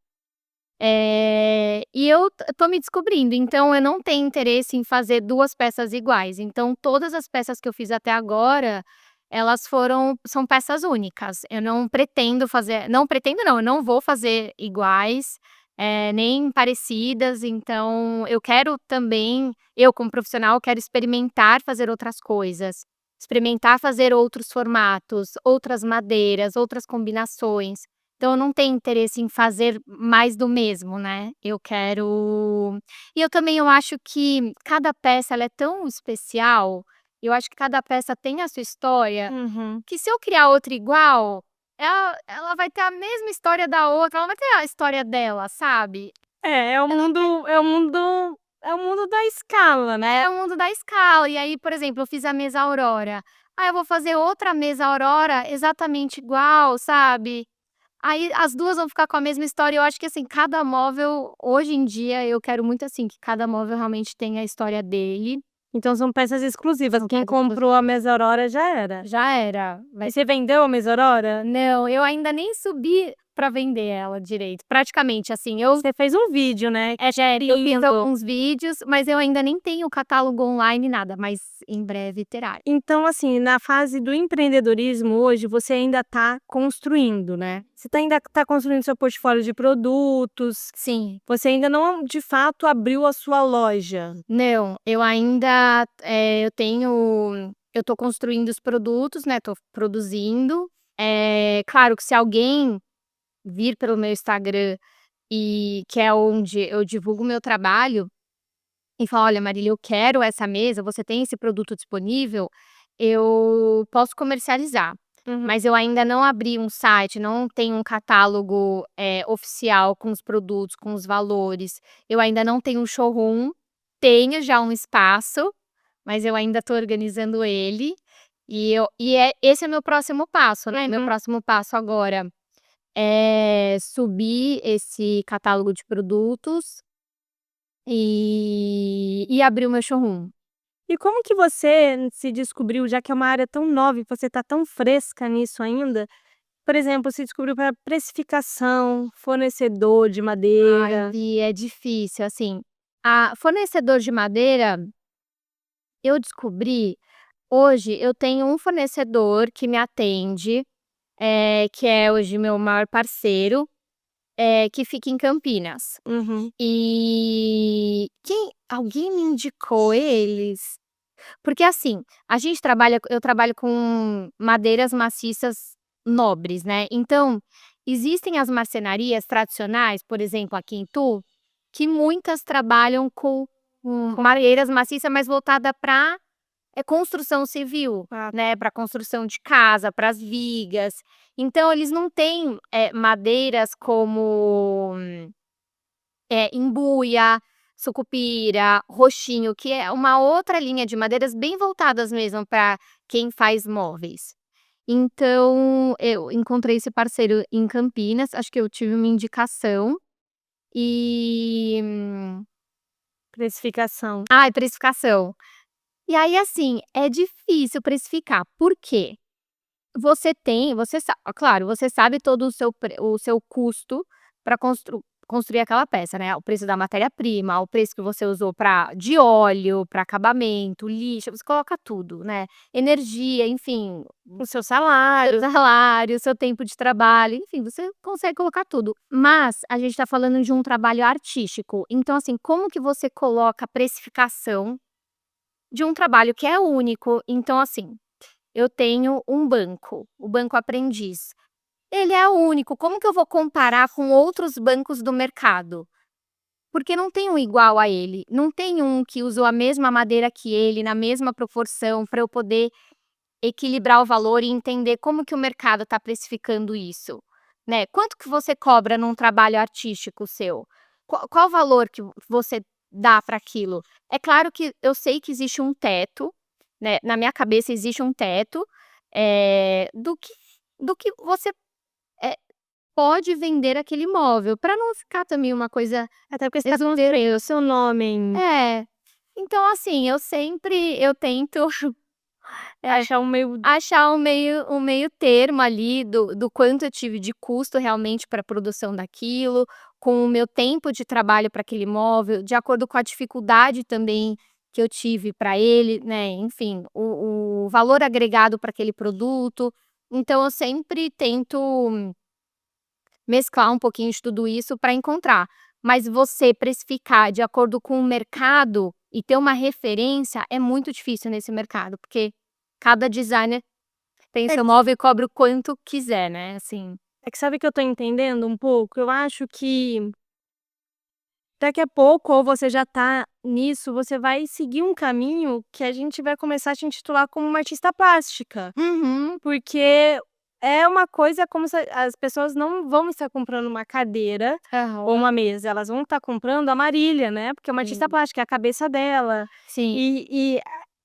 E eu tô me descobrindo, então eu não tenho interesse em fazer 2 peças iguais, então todas as peças que eu fiz até agora, elas são peças únicas. Eu não pretendo fazer, não pretendo não, eu não vou fazer iguais, nem parecidas, então eu quero também, eu como profissional quero experimentar fazer outras coisas, experimentar fazer outros formatos, outras madeiras, outras combinações. Então eu não tenho interesse em fazer mais do mesmo, né, eu quero, e eu também eu acho que cada peça ela é tão especial, eu acho que cada peça tem a sua história, Uhum. que se eu criar outra igual, ela vai ter a mesma história da outra, ela vai ter a história dela, sabe. É o Ela mundo da escala, né. É o mundo da escala, e aí, por exemplo, eu fiz a mesa Aurora, eu vou fazer outra mesa Aurora exatamente igual, sabe. Aí as 2 vão ficar com a mesma história, eu acho que assim, cada móvel hoje em dia eu quero muito assim, que cada móvel realmente tenha a história dele. Então são peças exclusivas, São quem peças exclu comprou a mesa Aurora já era. Já era, E vai. você vendeu a mesa Aurora? Não, eu ainda nem subi pra vender ela direito, praticamente assim, eu Você fez um vídeo, né, eu fiz querendo. alguns vídeos, mas eu ainda nem tenho catálogo online nada, mas em breve terá. Então, assim, na fase do empreendedorismo hoje, você ainda está construindo, né. Você ainda está construindo seu portfólio de produtos, Sim. você ainda não, de fato, abriu a sua loja. Não, eu ainda, eu tô construindo os produtos, né, tô produzindo. Claro que se alguém vir pelo meu Instagram, e que é onde eu divulgo o meu trabalho, e falar: "Olha, Marília, eu quero essa mesa, você tem esse produto disponível?", eu posso comercializar. Uhum. Mas eu ainda não abri um site, não tenho um catálogo, oficial com os produtos, com os valores. Eu ainda não tenho um showroom, tenho já um espaço, mas eu ainda estou organizando ele, esse é meu próximo passo, né, meu Uhum. próximo passo agora é subir esse catálogo de produtos, e abrir o meu showroom. E como que você se descobriu, já que é uma área tão nova e você está tão fresca nisso ainda, por exemplo, se descobriu para precificação, fornecedor de Ai, madeira? e é difícil, assim, a fornecedor de madeira, eu descobri, hoje eu tenho um fornecedor que me atende, que é hoje meu maior parceiro, que fica em Campinas. Uhum. E alguém me indicou eles, porque assim, eu trabalho com madeiras maciças nobres, né, então, existem as marcenarias tradicionais, por exemplo, aqui em Itu, que muitas trabalham com madeiras maciças, mais voltada para construção civil, Ah, né, para construção de casa, para as vigas. Então eles não têm, madeiras como, embuia, sucupira, roxinho, que é uma outra linha de madeiras bem voltadas mesmo para quem faz móveis. Então eu encontrei esse parceiro em Campinas, acho que eu tive uma indicação, e precificação. precificação. E aí, assim, é difícil precificar, por quê? Você sabe todo o seu custo para construir aquela peça, né, o preço da matéria-prima, o preço que você usou de óleo, para acabamento, lixo, você coloca tudo, né, energia, enfim, O seu salário. salário, seu tempo de trabalho, enfim, você consegue colocar tudo. Mas a gente tá falando de um trabalho artístico, então assim, como que você coloca a precificação de um trabalho que é único? Então assim, eu tenho um banco, o Banco Aprendiz. Ele é único, como que eu vou comparar com outros bancos do mercado? Porque não tem um igual a ele, não tem um que usou a mesma madeira que ele, na mesma proporção, para eu poder equilibrar o valor e entender como que o mercado está precificando isso, né. Quanto que você cobra num trabalho artístico seu? Qual o valor que você dá para aquilo? É claro que eu sei que existe um teto, né, na minha cabeça existe um teto, do que você, eh, pode vender aquele imóvel, para não ficar também uma coisa Até porque você tá exorbi construindo o seu nome ainda. é. Então assim, eu tento, é, Achar um meio achar um meio termo ali do quanto eu tive de custo realmente para a produção daquilo, com o meu tempo de trabalho para aquele imóvel, de acordo com a dificuldade também que eu tive para ele, né, enfim, o valor agregado para aquele produto. Então eu sempre tento mesclar um pouquinho de tudo isso para encontrar. Mas você precificar de acordo com o mercado e ter uma referência é muito difícil nesse mercado, porque cada designer tem é seu móvel e cobra o quanto quiser, né, assim. é que sabe que eu tô entendendo um pouco? Eu acho que daqui a pouco, ou você já tá nisso, você vai seguir um caminho que a gente vai começar a te intitular como uma artista plástica. Uhum. Porque é uma coisa como se as pessoas não vão estar comprando uma cadeira ou Aham. uma mesa, elas vão estar comprando a Marília, né, porque é uma artista Sim. plástica, é a cabeça dela. Sim.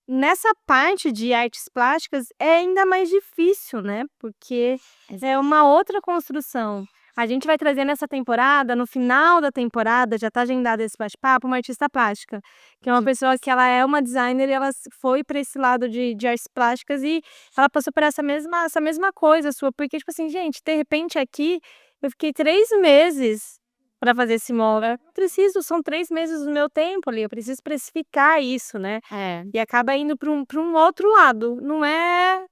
Nessa parte de artes plásticas é ainda mais difícil, né, porque Exa é uma outra construção. A gente vai trazer nessa temporada, no final da temporada, já está agendado esse bate-papo, uma artista plástica, que é uma pessoa que ela é uma designer e ela foi para esse lado de artes plásticas e ela passou por essa mesma coisa sua, porque, tipo assim, gente, de repente aqui eu fiquei 3 meses para fazer esse móvel. Eu preciso, são 3 meses do meu tempo ali, eu preciso precificar isso, né. é. E acaba indo para um outro lado, não é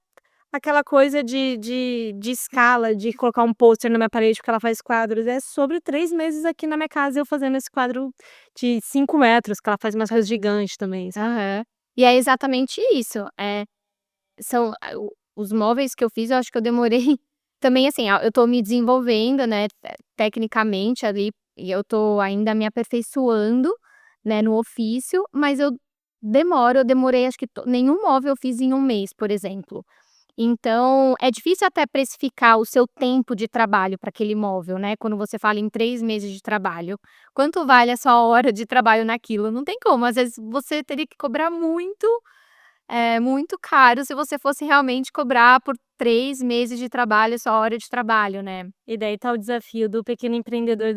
aquela coisa de escala, de colocar um pôster na minha parede porque ela faz quadros, é sobre 3 meses aqui na minha casa eu fazendo esse quadro de 5 metros, que ela faz umas coisas gigantes também, sabe. Aham. E é exatamente isso, são os móveis que eu fiz, eu acho que eu demorei também, assim, eu tô me desenvolvendo, né, tecnicamente ali, e eu tô ainda me aperfeiçoando, né, no ofício, mas eu demorei, acho que nenhum móvel eu fiz em um mês, por exemplo. Então, é difícil até precificar o seu tempo de trabalho para aquele imóvel, né, quando você fala em 3 meses de trabalho. Quanto vale a sua hora de trabalho naquilo? Não tem como, às vezes você teria que cobrar muito, muito caro se você fosse realmente cobrar por 3 meses de trabalho, sua hora de trabalho, né. E daí tá o desafio do pequeno empreendedor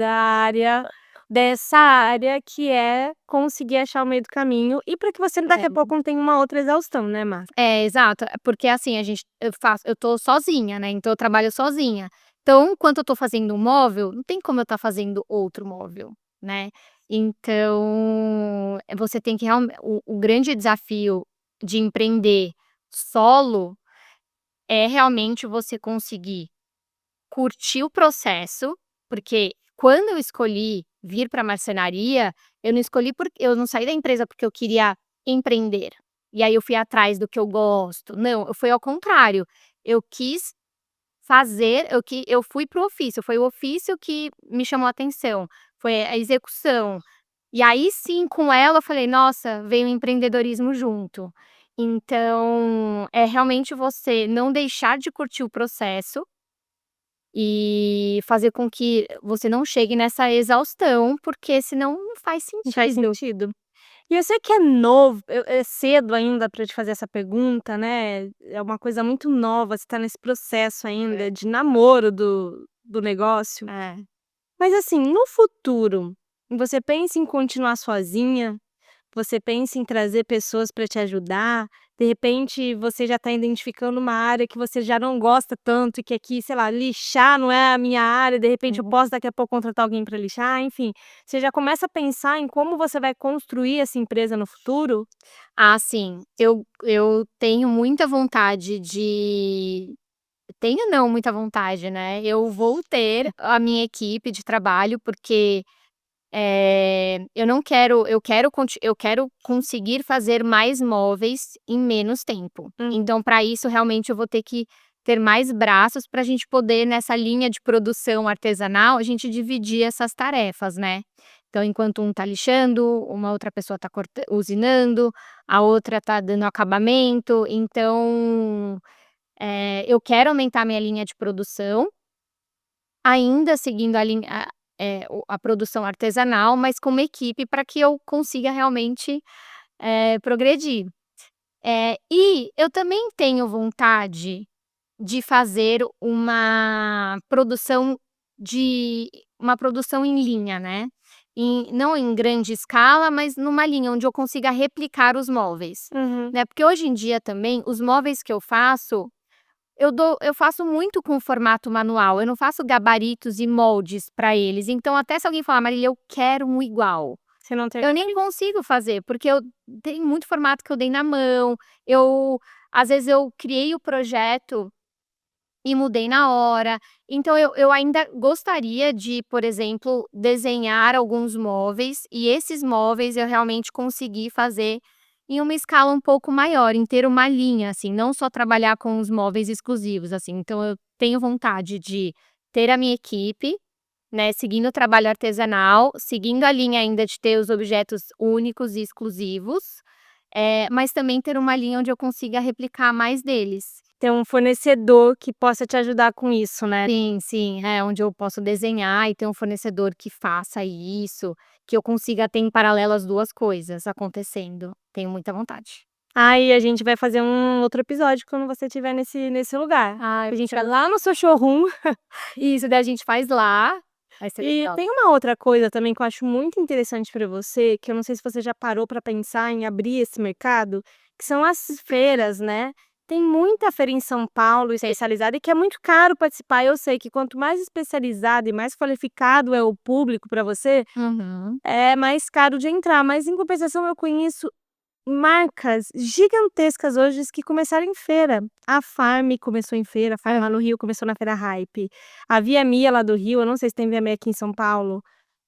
dessa área, que é conseguir achar o meio do caminho e para que você daqui a É. pouco não tenha uma outra exaustão, né, Marta. É, exato. Porque assim, eu tô sozinha, né, então eu trabalho sozinha. Então, enquanto eu tô fazendo um móvel, não tem como eu estar fazendo outro móvel, né. Então, você tem que o grande desafio de empreender solo é realmente você conseguir curtir o processo, porque quando eu escolhi vir para marcenaria, eu não saí da empresa porque eu queria empreender, e aí eu fui atrás do que eu gosto, não, foi ao contrário, eu quis fazer, eu fui para o ofício, foi o ofício que me chamou a atenção, foi a execução. E aí sim, com ela eu falei: "Nossa, veio o empreendedorismo junto". Então, é realmente você não deixar de curtir o processo e fazer com que você não chegue nessa exaustão, porque senão não faz Não faz sentido. sentido. E eu sei que é novo, é cedo ainda para te fazer essa pergunta, né, é uma coisa muito nova, você tá nesse processo É. ainda de namoro do negócio. É. Mas assim, no futuro, você pensa em continuar sozinha? Você pensa em trazer pessoas para te ajudar? De repente, você já está identificando uma área que você já não gosta tanto e que aqui, sei lá, lixar não é a minha área, de repente eu Uhum. posso daqui a pouco contratar alguém para lixar, enfim. Você já começa a pensar em como você vai construir essa empresa no futuro? Ah, sim, eu tenho muita vontade de tenho não, muita vontade, né, eu vou ter a minha equipe de trabalho, porque eu não quero eu quero conseguir fazer mais móveis em menos tempo. Uhum. Então para isso realmente eu vou ter que ter mais braços para a gente poder nessa linha de produção artesanal, a gente dividir essas tarefas, né. Então enquanto um tá lixando, uma outra pessoa tá usinando, a outra tá dando acabamento, então, eu quero aumentar minha linha de produção, ainda seguindo a linha a produção artesanal, mas com uma equipe para que eu consiga realmente, progredir. E eu também tenho vontade de fazer uma produção em linha, né, não em grande escala, mas numa linha onde eu consiga replicar os móveis, Uhum. né, porque hoje em dia também os móveis que eu faço eu faço muito com formato manual, eu não faço gabaritos e moldes para eles, então até se alguém falar: "Marília, eu quero um igual", Você não ter eu nem consigo fazer, porque eu tenho muito formato que eu dei na mão, às vezes eu criei o projeto e mudei na hora, então eu ainda gostaria de, por exemplo, desenhar alguns móveis, e esses móveis eu realmente conseguir fazer em uma escala um pouco maior, em ter uma linha, assim, não só trabalhar com os móveis exclusivos, assim. Então eu tenho vontade de ter a minha equipe, né, seguindo o trabalho artesanal, seguindo a linha ainda de ter os objetos únicos e exclusivos, mas também ter uma linha onde eu consiga replicar mais deles. ter um fornecedor que possa te ajudar com isso, né. Sim, sim. Onde eu posso desenhar e ter um fornecedor que faça isso, que eu consiga ter em paralelo as 2 coisas acontecendo. Tenho muita vontade. Aí a gente vai fazer um outro episódio quando você estiver nesse lugar. Ai, A vai gente ser vai lá no seu showroom. isso, daí a gente faz lá, vai ser E legal. tem uma outra coisa também que eu acho muito interessante para você, que eu não sei se você já parou para pensar em abrir esse mercado, que são as feiras, né. Tem muita feira em São Paulo Tem. especializada e que é muito caro participar. Eu sei que quanto mais especializado e mais qualificado é o público para você, Uhum. é mais caro de entrar, mas em compensação eu conheço marcas gigantescas hoje que começaram em feira. A Farm começou em feira, a Farm lá no Rio começou na Feira Hype. A Via Mia lá do Rio, eu não sei se tem Via Mia aqui em São Paulo,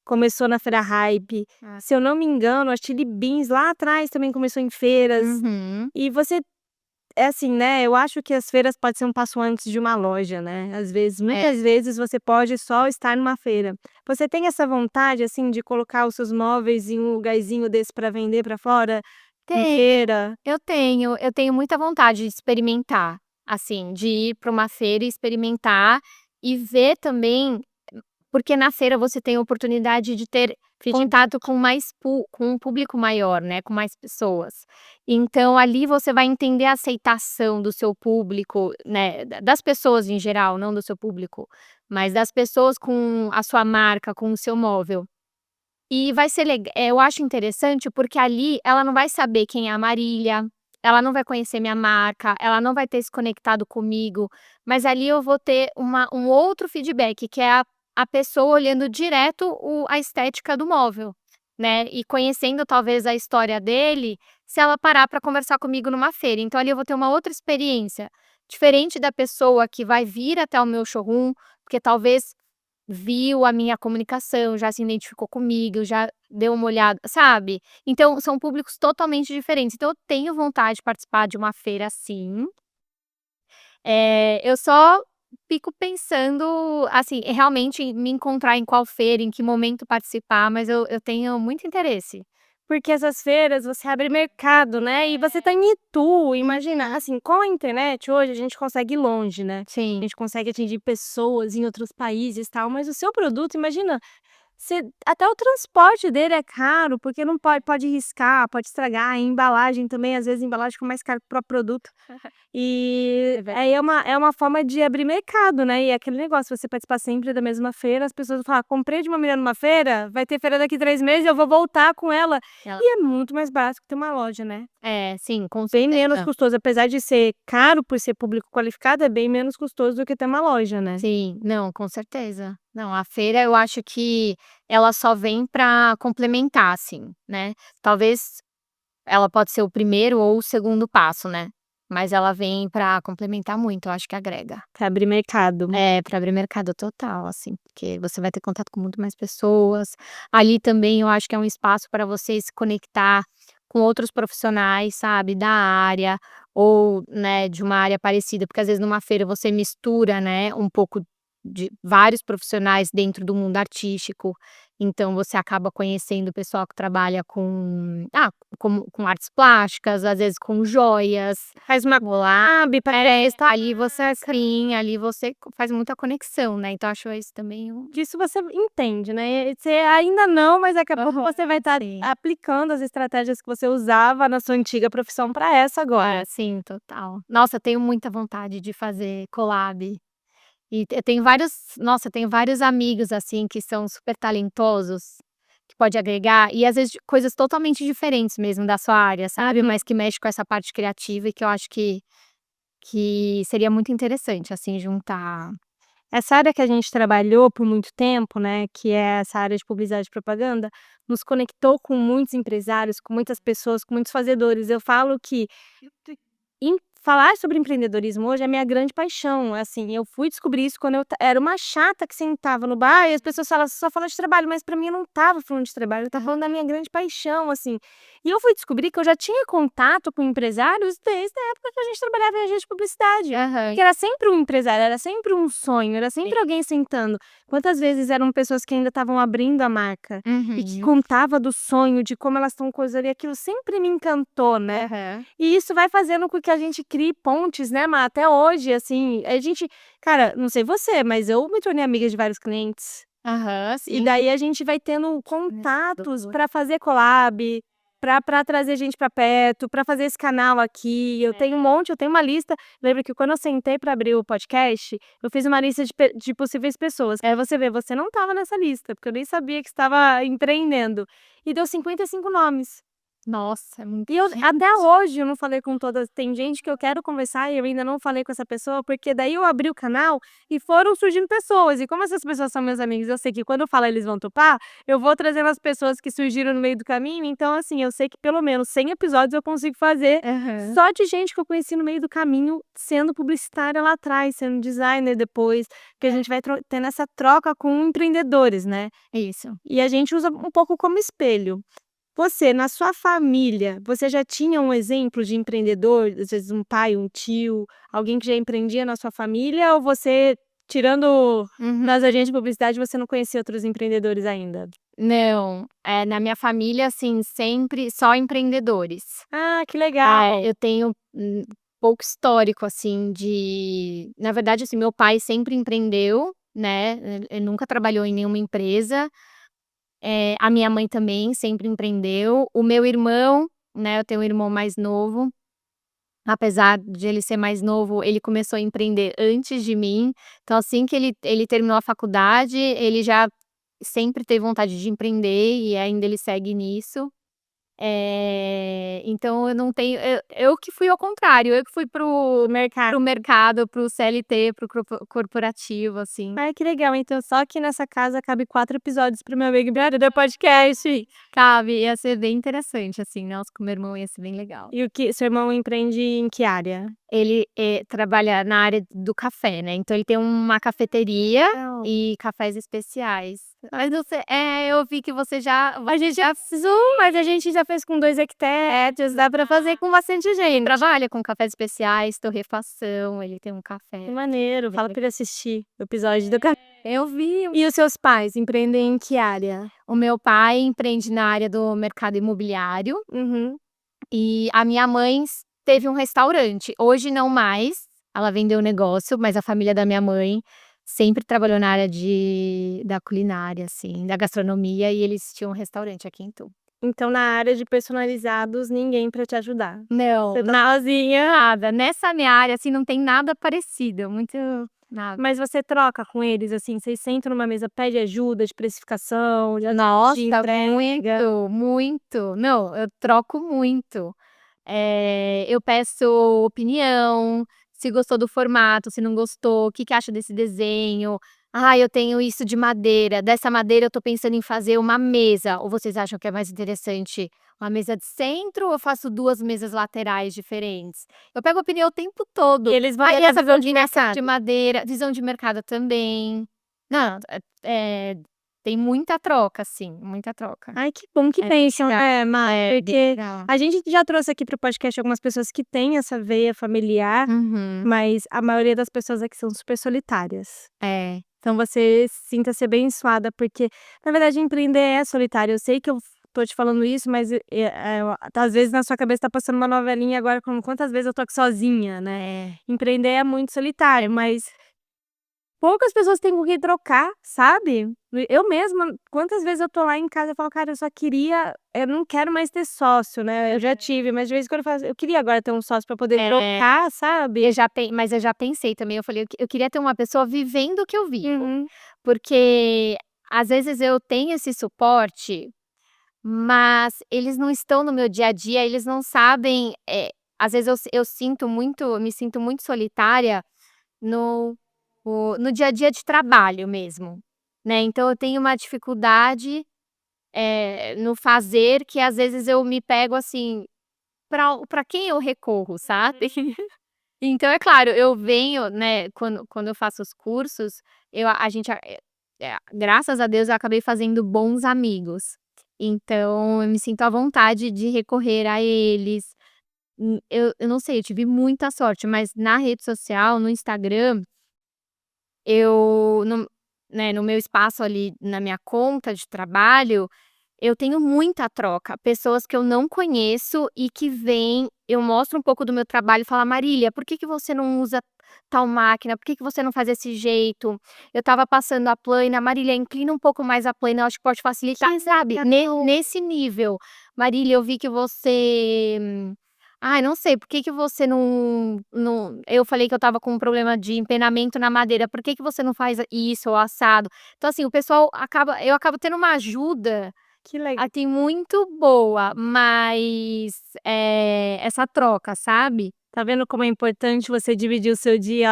começou na Feira Hype. Ah. Se eu não me engano, a Chili Beans lá atrás também começou em feiras. Uhum. E você é assim, né, eu acho que as feiras pode ser um passo antes de uma loja, né. Às vezes, É. muitas vezes você pode só estar numa feira. Você tem essa vontade, assim, de colocar os seus móveis em um lugarzinho desse para vender para fora? Em Tenho, feira? eu tenho muita vontade de experimentar, assim, de ir para uma feira e experimentar, e ver também porque na feira você tem a oportunidade de ter Feedback. contato com um público maior, né, com mais pessoas. Então ali você vai entender a aceitação do seu público, né, das pessoas em geral, não do seu público, mas das pessoas com a sua marca, com o seu móvel. E vai ser eu acho interessante, porque ali ela não vai saber quem é a Marília, ela não vai conhecer minha marca, ela não vai ter se conectado comigo, mas ali eu vou ter um outro feedback, que é a pessoa olhando direto a estética do móvel, né, e conhecendo talvez a história dele, se ela parar para conversar comigo numa feira. Então ali eu vou ter uma outra experiência, diferente da pessoa que vai vir até o meu showroom, porque talvez viu a minha comunicação, já se identificou comigo, já deu uma olhada, sabe? Então são públicos totalmente diferentes. Então eu tenho vontade de participar de uma feira sim, eu só fico pensando, assim, realmente em me encontrar em qual feira, em que momento participar, mas eu tenho muito interesse. Porque essas feiras você abre mercado, né, e você tá em Itu, imagina, assim, com a internet hoje a gente consegue ir longe, né, a Sim. gente consegue atingir pessoas em outros países, tal, mas o seu produto, imagina, você até o transporte dele é caro, porque não pode riscar, pode estragar, a embalagem também, às vezes a embalagem fica mais cara que o próprio produto. E É ver aí é uma forma de abrir mercado, né, e é aquele negócio, você participar sempre da mesma feira, as pessoas vão falar: "Comprei de uma menina numa feira, vai ter feira daqui 3 meses, eu vou voltar com ela", ela e é muito mais barato que ter uma loja, né. Sim, com Bem menos certeza. custoso, apesar de ser caro por ser público qualificado, é bem menos custoso do que ter uma loja, né. Sim, não, com certeza. Não, a feira eu acho que ela só vem para complementar, assim, né. Talvez ela pode ser o primeiro ou o segundo passo, né, mas ela vem para complementar muito, eu acho que agrega. Pra abrir mercado. É, para abrir mercado total, assim, porque você vai ter contato com muito mais pessoas. Ali também eu acho que é um espaço para você se conectar com outros profissionais, sabe, da área ou, né, de uma área parecida, porque às vezes numa feira você mistura, né, um pouco de vários profissionais dentro do mundo artístico, então você acaba conhecendo o pessoal que trabalha com artes plásticas, às vezes com joias. Faz uma collab, parece Ali você faz muita conexão, né, então acho isso também disso você entende, né. Você ainda não, mas daqui a pouco Aham, você vai estar sim. aplicando as estratégias que você usava na sua antiga profissão pra essa agora. Sim, total. Nossa, eu tenho muita vontade de fazer collab. E eu tenho vários nossa, eu tenho vários amigos, assim, que são super talentosos, que pode agregar, e às vezes de coisas totalmente diferentes mesmo da sua área, sabe, mas que mexe com essa parte criativa e que eu acho que seria muito interessante, assim, juntar. Essa área que a gente trabalhou por muito tempo, né, que é essa área de publicidade e propaganda, nos conectou com muitos empresários, com muitas pessoas, com muitos fazedores. Eu falo que falar sobre empreendedorismo hoje é a minha grande paixão, assim, eu fui descobrir isso quando eu era uma chata que sentava no bar e as pessoas falavam: "Você só fala de trabalho", mas pra mim eu não estava falando de trabalho, eu estava falando da minha grande paixão, assim. E eu fui descobrir que eu já tinha contato com empresários desde a época que a gente trabalhava em agência de publicidade, Aham. que era sempre um empresário, era sempre um sonho, era sempre Sim. alguém sentando. Quantas vezes eram pessoas que ainda estavam abrindo a marca e que Uhum. contava do sonho, de como elas estão coisando, e aquilo sempre me encantou, né. Aham. E isso vai fazendo com que a gente crie pontes, né, Má, até hoje, assim, a gente cara, não sei você, mas eu me tornei amiga de vários clientes, Aham, e sim. daí a gente vai tendo contatos Fornecedor. para fazer collab, para trazer gente para perto, para fazer esse canal aqui, eu tenho uma lista. Lembra que quando eu sentei para abrir o podcast, eu fiz uma lista de possíveis pessoas, aí você vê, você não estava nessa lista, porque eu nem sabia que estava empreendendo, e deu 55 nomes. Nossa, é muita E eu até gente. hoje eu não falei com todas, tem gente que eu quero conversar e eu ainda não falei com essa pessoa, porque daí eu abri o canal e foram surgindo pessoas, e como essas pessoas são meus amigos, eu sei que quando eu falar eles vão topar, eu vou trazendo as pessoas que surgiram no meio do caminho, então assim, eu sei que pelo menos 100 episódios eu consigo fazer Aham. só de gente que eu conheci no meio do caminho, sendo publicitária lá atrás, sendo designer depois, porque a gente vai tendo essa troca com empreendedores, né. Isso. E a gente usa um pouco como espelho. Você, na sua família, você já tinha um exemplo de empreendedor, às vezes um pai, um tio, alguém que já empreendia na sua família, ou você, tirando Uhum. nas agências de publicidade, você não conhecia outros empreendedores ainda? Não, na minha família, assim, sempre só empreendedores. Ah, que legal. Ah, eu tenho, pouco histórico, assim, na verdade, assim, meu pai sempre empreendeu, né, ele nunca trabalhou em nenhuma empresa, a minha mãe também sempre empreendeu, o meu irmão, né, eu tenho um irmão mais novo, apesar de ele ser mais novo, ele começou a empreender antes de mim, então assim que ele terminou a faculdade, ele já sempre teve vontade de empreender e ainda ele segue nisso. Então eu não tenho eu que fui ao contrário, eu que fui para o mercado, para o CLT, para o corporativo, assim. Ai, que legal. Então, só que nessa casa cabe 4 episódios para o meu Big Brother podcast. Sabe, ia ser bem interessante, assim, nossa, com meu irmão ia ser bem legal. E o que seu irmão empreende em que área? Ele, trabalha na área do café, né, então ele tem uma cafeteria Legal. e cafés especiais. Mas você eu vi que A gente já fez um, mas a gente já fez com 2 hectares, dá pra fazer com bastante gente. trabalha com cafés especiais, torrefação, ele tem um Que café. maneiro, fala pra ele assistir o episódio do café. Eu vi. E os seus pais empreendem em que área? O meu pai empreende na área do mercado imobiliário Uhum. e a minha mãe teve um restaurante. Hoje não mais, ela vendeu o negócio, mas a família da minha mãe sempre trabalhou na área da culinária, assim, da gastronomia, e eles tinham um restaurante aqui em Tu. Então na área de personalizados, ninguém pra te ajudar. Não, Você tá sozinha, nada. Nessa minha área, assim, não tem nada parecido, muito nada. mas você troca com eles, assim, vocês sentam numa mesa, pede ajuda de precificação, de Nossa, entrega? muito, muito. Não, eu troco muito. eu peço opinião, se gostou do formato, se não gostou, o que que acha desse desenho. "Ah, eu tenho isso de madeira, dessa madeira eu tô pensando em fazer uma mesa, ou vocês acham que é mais interessante uma mesa de centro ou eu faço 2 mesas laterais diferentes?". Eu pego opinião o tempo todo. E eles vão Aí ter a essa visão de combinação de mercado. madeira, visão de mercado também. Não, tem muita troca, assim, muita troca. Ai, que bom que É pensam, legal, né, é bem porque legal. a gente já trouxe aqui para o podcast algumas pessoas que têm essa veia familiar, Uhum. mas a maioria das pessoas aqui são super solitárias. É. Então você sinta-se abençoada, porque na verdade empreender é solitário. Eu sei que eu tô te falando isso, mas, às vezes na sua cabeça tá passando uma novelinha agora como quantas vezes eu tô aqui sozinha, né. É. Empreender é muito solitário, mas poucas pessoas têm com quem trocar, sabe. Eu mesma, quantas vezes eu tô lá em casa, eu falo: "Cara, eu não quero mais ter sócio", né, eu já tive, mas de vez em quando eu falo assim: "Eu queria agora ter um sócio pra poder É. trocar", sabe. Mas eu já pensei também, eu falei: Eu queria ter uma pessoa vivendo o que eu vivo", Uhum. porque às vezes eu tenho esse suporte, mas eles não estão no meu dia a dia, eles não sabem, às vezes eu me sinto muito solitária no no dia a dia de trabalho mesmo, né, então eu tenho uma dificuldade, no fazer, que às vezes eu me pego assim, pra quem eu recorro, sabe? Então é claro, eu venho, né, quando eu faço os cursos, a gente graças a Deus eu acabei fazendo bons amigos, então eu me sinto à vontade de recorrer a eles. Eu não sei, eu tive muita sorte, mas na rede social, no Instagram, eu no né, no meu espaço ali, na minha conta de trabalho, eu tenho muita troca, pessoas que eu não conheço e que vêm, eu mostro um pouco do meu trabalho e fala: "Marília, por que que você não usa tal máquina? Por que que você não faz desse jeito? Eu estava passando a plana, Marília, inclina um pouco mais a plana, eu acho que pode facilitar", sabe, nesse nível. "Marília, eu vi que você, ai, não sei, por que que você não eu falei que eu estava com um problema de empenamento na madeira, por que que você não faz isso ou assado?". Então assim, o pessoal eu acabo tendo uma ajuda, Que legal. assim, muito boa, mas, essa troca, sabe. Tá vendo como é importante você dividir o seu dia?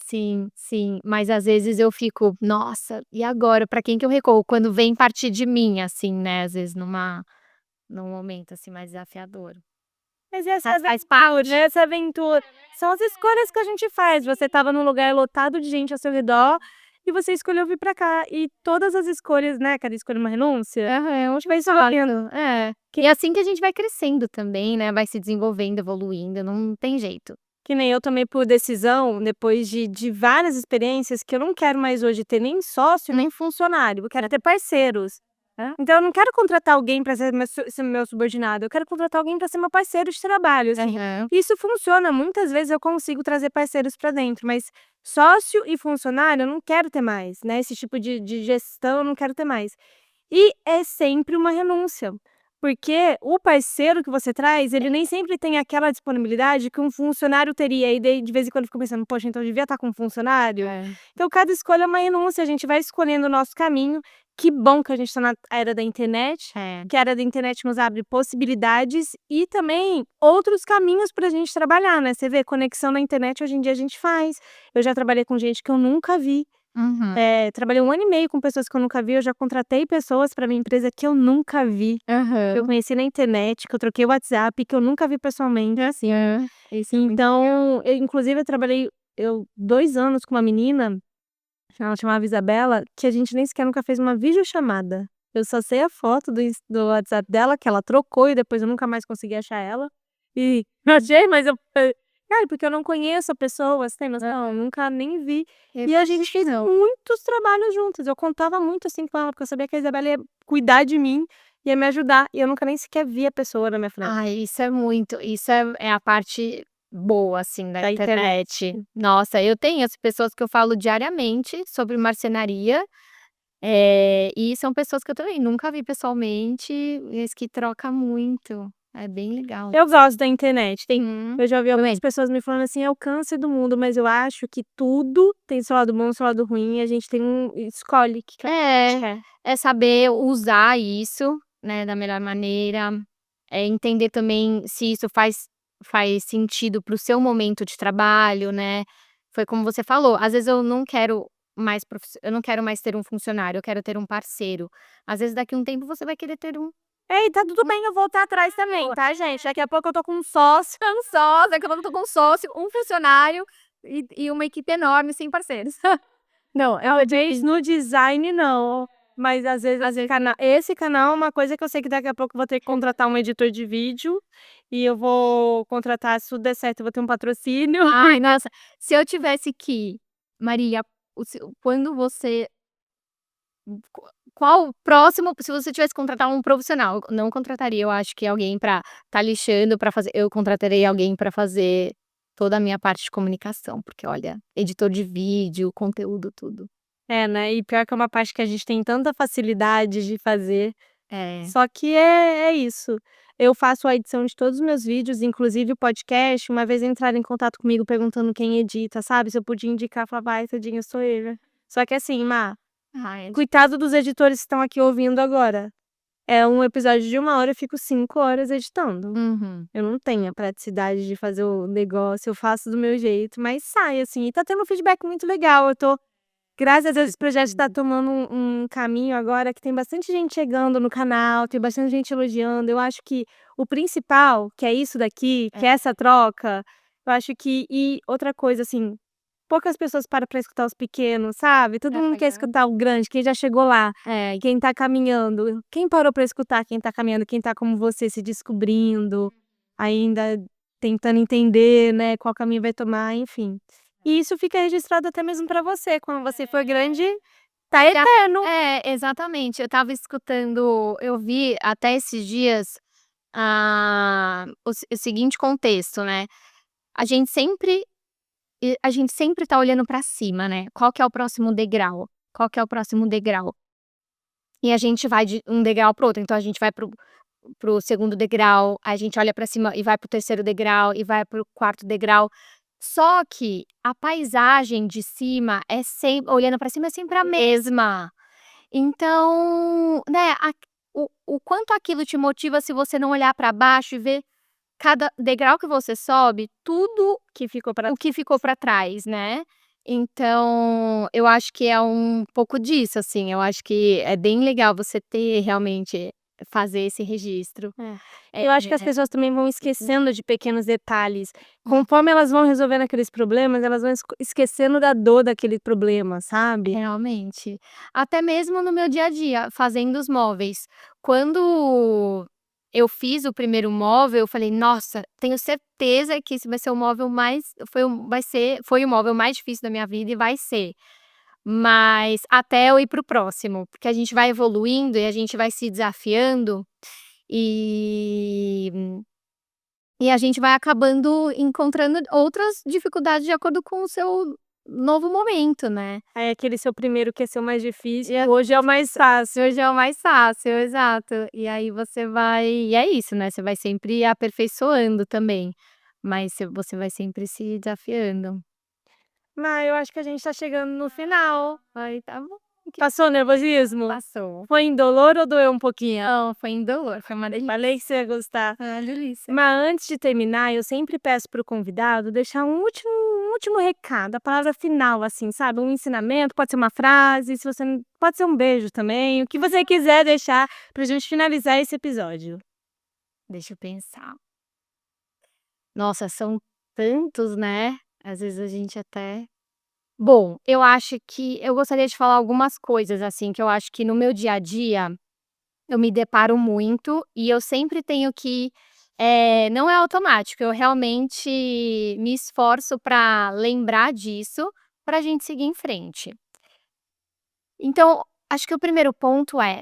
Sim, sim, mas às vezes eu fico: "Nossa, e agora, pra quem que eu recorro?", quando vem partir de mim, assim, né, às vezes num momento, assim, mais desafiador. Mas essa Mas faz aventura, parte. né, essa aventura são as escolhas que a gente faz. Você estava num lugar lotado de gente ao seu redor e você escolheu vir pra cá. E todas as escolhas, né, cada escolha é uma renúncia, Aham, a gente vai escolhendo. E é assim que a gente vai crescendo também, né, vai se desenvolvendo, evoluindo, não tem jeito. Que nem eu tomei por decisão, depois de várias experiências, que eu não quero mais hoje ter nem sócio, nem funcionário, eu quero ter parceiros. Então eu não quero contratar alguém para ser meu subordinado, eu quero contratar alguém para ser meu parceiro de trabalho, assim. Aham. Isso funciona, muitas vezes eu consigo trazer parceiros para dentro, mas sócio e funcionário eu não quero ter mais, né, esse tipo de gestão eu não quero ter mais. E é sempre uma renúncia, porque o parceiro que você traz, ele nem sempre tem aquela disponibilidade que um funcionário teria, e daí de vez em quando eu fico pensando: "Poxa, então eu devia estar com um funcionário?". É. Então cada escolha é uma renúncia, a gente vai escolhendo o nosso caminho. Que bom que a gente está na era da internet, É. que a era da internet nos abre possibilidades e também outros caminhos pra gente trabalhar, né, você vê, conexão na internet hoje em dia a gente faz. Eu já trabalhei com gente que eu nunca vi. Uhum. Trabalhei 1 ano e meio com pessoas que eu nunca vi, eu já contratei pessoas para minha empresa que eu nunca vi, que eu Aham. conheci na internet, que eu troquei o WhatsApp, que eu nunca vi pessoalmente. Isso é muito legal. Então, eu trabalhei 2 anos com uma menina, ela chamava Isabela, que a gente nem sequer nunca fez uma videochamada. Eu só sei a foto do WhatsApp dela, que ela trocou e depois eu nunca mais consegui achar ela. E achei, mas cara, porque eu não conheço a pessoa, você tem noção? Eu nunca nem vi. E a gente fez Não. muitos trabalhos juntas, eu contava muito, assim, com ela, porque eu sabia que a Isabela ia cuidar de mim, ia me ajudar, e eu nunca nem sequer vi a pessoa na minha frente. Ai, isso é a parte boa, assim, da Da internet. internet. Nossa, eu tenho as pessoas que eu falo diariamente sobre marcenaria, e são pessoas que eu também nunca vi pessoalmente, mas que troca muito. É bem legal. Eu gosto da internet, Uhum. eu já ouvi algumas Também. pessoas me falando assim: "É o câncer do mundo", mas eu acho que tudo tem seu lado bom, seu lado ruim, e a gente escolhe que É, é saber usar isso, né, da melhor maneira. entender também se isso faz sentido para o seu momento de trabalho, né. Foi como você falou, às vezes eu não quero mais ter um funcionário, eu quero ter um parceiro. Às vezes daqui a um tempo você vai querer ter um É, e tá tudo bem eu voltar atrás também, tá, gente? Daqui a pouco eu tô com um sócio. daqui a pouco eu tô com um sócio, um funcionário e uma equipe enorme sem parceiros. Não, é Talvez no design não, mas às vezes esse canal é uma coisa que eu sei que daqui a pouco eu vou ter que contratar um editor de vídeo, e eu vou contratar, se tudo der certo, eu vou ter um patrocínio. Ai, nossa, se eu tivesse que Maria, quando você Qu qual o próximo se você tivesse que contratar um profissional, eu não contrataria, eu acho que alguém pra tá lixando pra fazer eu contratarei alguém pra fazer toda a minha parte de comunicação, porque olha, editor de vídeo, conteúdo, tudo. É, né, e pior que é uma parte que a gente tem tanta facilidade de fazer, É. só que é isso. Eu faço a edição de todos os meus vídeos, inclusive o podcast. Uma vez entraram em contato comigo perguntando quem edita, sabe, se eu podia indicar, falava: "Ai, tadinha, sou eu". Só que assim, Má, Ai, coitado dos editores que estão aqui ouvindo agora. É um episódio de 1 hora, eu fico 5 horas editando. uhum. Eu não tenho a praticidade de fazer o negócio, eu faço do meu jeito, mas sai, assim, e tá tendo um feedback muito legal. Eu tô Graças a Deus esse projeto tá tomando um caminho agora que tem bastante gente chegando no canal, tem bastante gente elogiando. Eu acho que o principal, que é isso daqui, que é essa troca, eu acho que e outra coisa, assim, poucas pessoas param pra escutar os pequenos, sabe. Todo mundo quer escutar o grande, quem já chegou lá, quem tá caminhando. Quem parou pra escutar quem tá caminhando, quem tá como você, se descobrindo, ainda tentando entender, né, qual caminho vai tomar, enfim. E isso fica registrado até mesmo pra você, quando você for grande, tá eterno. Exatamente, eu vi até esses dias, o seguinte contexto, né, a gente sempre a gente sempre tá olhando pra cima, né, qual que é o próximo degrau? Qual que é o próximo degrau? E a gente vai de um degrau para o outro, então a gente vai para o segundo degrau, aí a gente olha pra cima e vai para o terceiro degrau e vai para o quarto degrau. Só que a paisagem de cima é sempre olhando pra cima é sempre a mesma. Então, né, o quanto aquilo te motiva se você não olhar pra baixo e ver cada degrau que você sobe, tudo Que ficou pra o que ficou pra trás, né. Então, eu acho que é um pouco disso, assim, eu acho que é bem legal você ter realmente fazer esse registro. Eu acho que as pessoas também vão esquecendo de pequenos detalhes. Conforme elas vão resolvendo aqueles problemas, elas vão esquecendo da dor daquele problema, sabe. Realmente. Até mesmo no meu dia a dia, fazendo os móveis. Quando eu fiz o primeiro móvel, eu falei: "Nossa, tenho certeza que esse vai ser o móvel mais foi o móvel mais difícil da minha vida e vai ser". Mas até eu ir para o próximo, porque a gente vai evoluindo e a gente vai se desafiando, e a gente vai acabando encontrando outras dificuldades de acordo com o seu novo momento, né. Aí aquele seu primeiro que ia ser o mais difícil, E a hoje é o mais fácil. Hoje é o mais fácil, exato. E aí é isso, né, você vai sempre aperfeiçoando também, mas você vai sempre se desafiando. Mas eu acho que a gente tá chegando no final. Ai, tá bom, que Passou o nervosismo? passou. Foi indolor ou doeu um pouquinho? Não, foi indolor, foi uma delícia. Falei que você ia gostar. Foi uma delícia. Mas antes de terminar, eu sempre peço para o convidado deixar um último recado, a palavra final, assim, sabe, um ensinamento, pode ser uma frase, se você pode ser um beijo também, o que você quiser deixar pra gente finalizar esse episódio. Deixa eu pensar. Nossa, são tantos, né, às vezes a gente até bom, eu acho que eu gostaria de falar algumas coisas, assim, que eu acho que no meu dia a dia eu me deparo muito e eu sempre tenho que não é automático, eu realmente me esforço para lembrar disso, pra gente seguir em frente. Então, acho que o primeiro ponto é,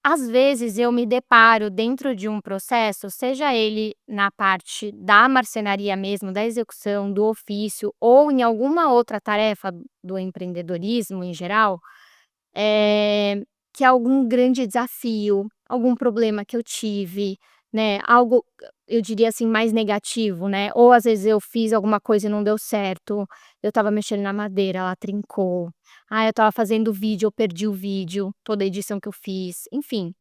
às vezes eu me deparo dentro de um processo, seja ele na parte da marcenaria mesmo, da execução, do ofício ou em alguma outra tarefa do empreendedorismo em geral, que é algum grande desafio, algum problema que eu tive, né, algo, eu diria assim, mais negativo, né, ou às vezes eu fiz alguma coisa e não deu certo, eu estava mexendo na madeira, ela trincou, eu estava fazendo vídeo, eu perdi o vídeo, toda a edição que eu fiz, enfim.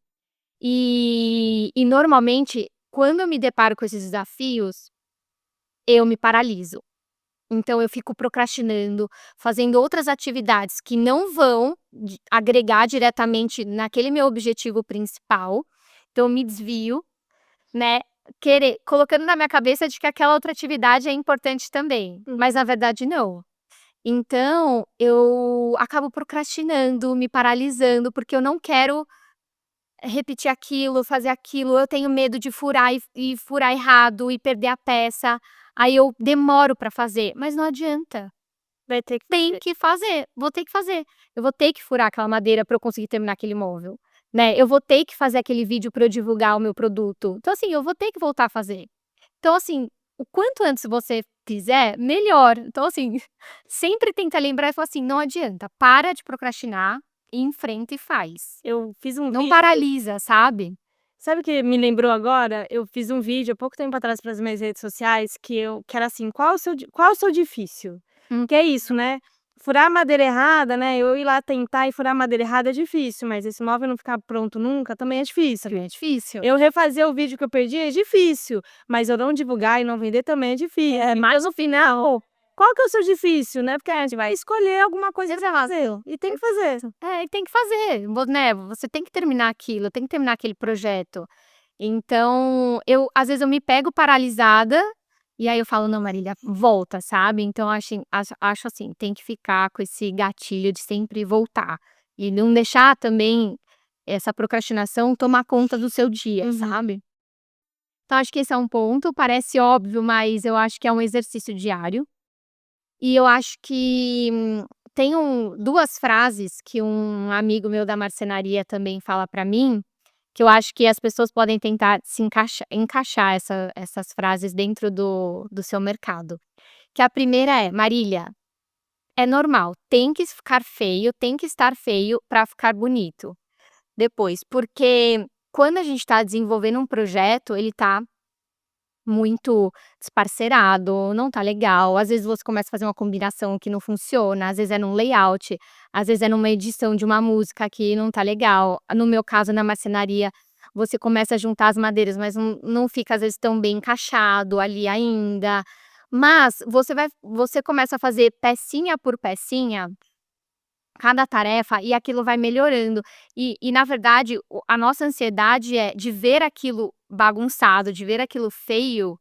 E normalmente, quando eu me deparo com esses desafios, eu me paraliso. Então eu fico procrastinando, fazendo outras atividades que não vão agregar diretamente naquele meu objetivo principal. Então eu me desvio, né, colocando na minha cabeça de que aquela outra atividade é importante também, mas na verdade não. Então eu acabo procrastinando, me paralisando, porque eu não quero repetir aquilo, fazer aquilo, eu tenho medo de furar e furar errado e perder a peça, aí eu demoro pra fazer, mas não adianta, Vai ter que tem que fazer, vou ter que fazer. Eu vou ter que furar aquela madeira pra eu conseguir terminar aquele móvel, né, eu vou ter que fazer aquele vídeo pra eu divulgar o meu produto, então assim, eu vou ter que voltar a fazer. Então assim, o quanto antes você fizer, melhor. Então assim, sempre tenta lembrar e falar assim: "Não adianta, para de procrastinar, e enfrenta e faz". Eu fiz um Não vídeo, paralisa, sabe? sabe o que me lembrou agora? Eu fiz um vídeo há pouco tempo atrás para as minhas redes sociais que era assim: qual o seu difícil? Hum, Que é isso, né, furar a madeira errada, né, eu ir lá tentar e furar a madeira errada é difícil, mas esse móvel não ficar pronto nunca também é difícil. é difícil. Eu refazer o vídeo que eu perdi é difícil, mas eu não divulgar e não vender também é difícil. Mas no final, qual que é o seu difícil, né, porque a gente vai escolher alguma coisa pra Exato. fazer e tem que fazer. É, e tem que fazer, né, você tem que terminar aquilo, tem que terminar aquele projeto. Então, às vezes eu me pego paralisada, e aí eu falo: "Não, Marília, volta", sabe. Então acho assim, tem que ficar com esse gatilho de sempre voltar, e não deixar também essa procrastinação tomar conta do seu dia, sabe. Então acho que esse é um ponto, parece óbvio, mas eu acho que é um exercício diário. E eu acho que tem 2 frases que um amigo meu da marcenaria também fala pra mim, que eu acho que as pessoas podem tentar se encaixar essas frases dentro do seu mercado. Que a primeira é: "Marília, é normal, tem que ficar feio, tem que estar feio pra ficar bonito". Depois, porque quando a gente tá desenvolvendo um projeto, ele tá muito desparcerado, não tá legal, às vezes você começa a fazer uma combinação que não funciona, às vezes é num layout, às vezes é numa edição de uma música que não tá legal. No meu caso, na marcenaria, você começa a juntar as madeiras, mas não fica às vezes tão bem encaixado ali ainda. Mas você começa a fazer pecinha por pecinha, cada tarefa, e aquilo vai melhorando. E na verdade, a nossa ansiedade é de ver aquilo bagunçado, de ver aquilo feio,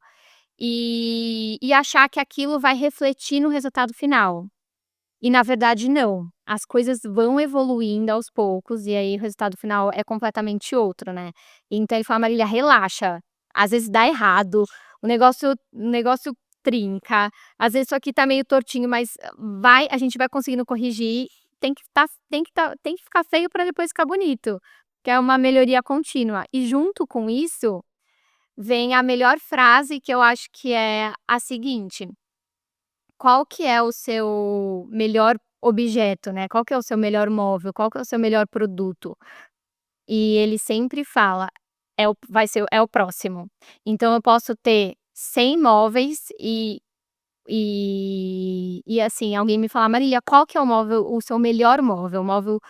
e achar que aquilo vai refletir no resultado final. E na verdade não, as coisas vão evoluindo aos poucos, e aí o resultado final é completamente outro, né. Então ele fala: "Marília, relaxa, às vezes dá errado, o negócio trinca, às vezes isso aqui tá meio tortinho, mas a gente vai conseguindo corrigir, tem que ficar feio para depois ficar bonito", que é uma melhoria contínua. E junto com isso, vem a melhor frase, que eu acho que é a seguinte: "Qual que é o seu melhor objeto, né, qual que é o seu melhor móvel, qual que é o seu melhor produto?". E ele sempre fala: "É o próximo". Então eu posso ter 100 móveis e assim, alguém me falar: "Marília, qual que é o seu melhor móvel, o móvel,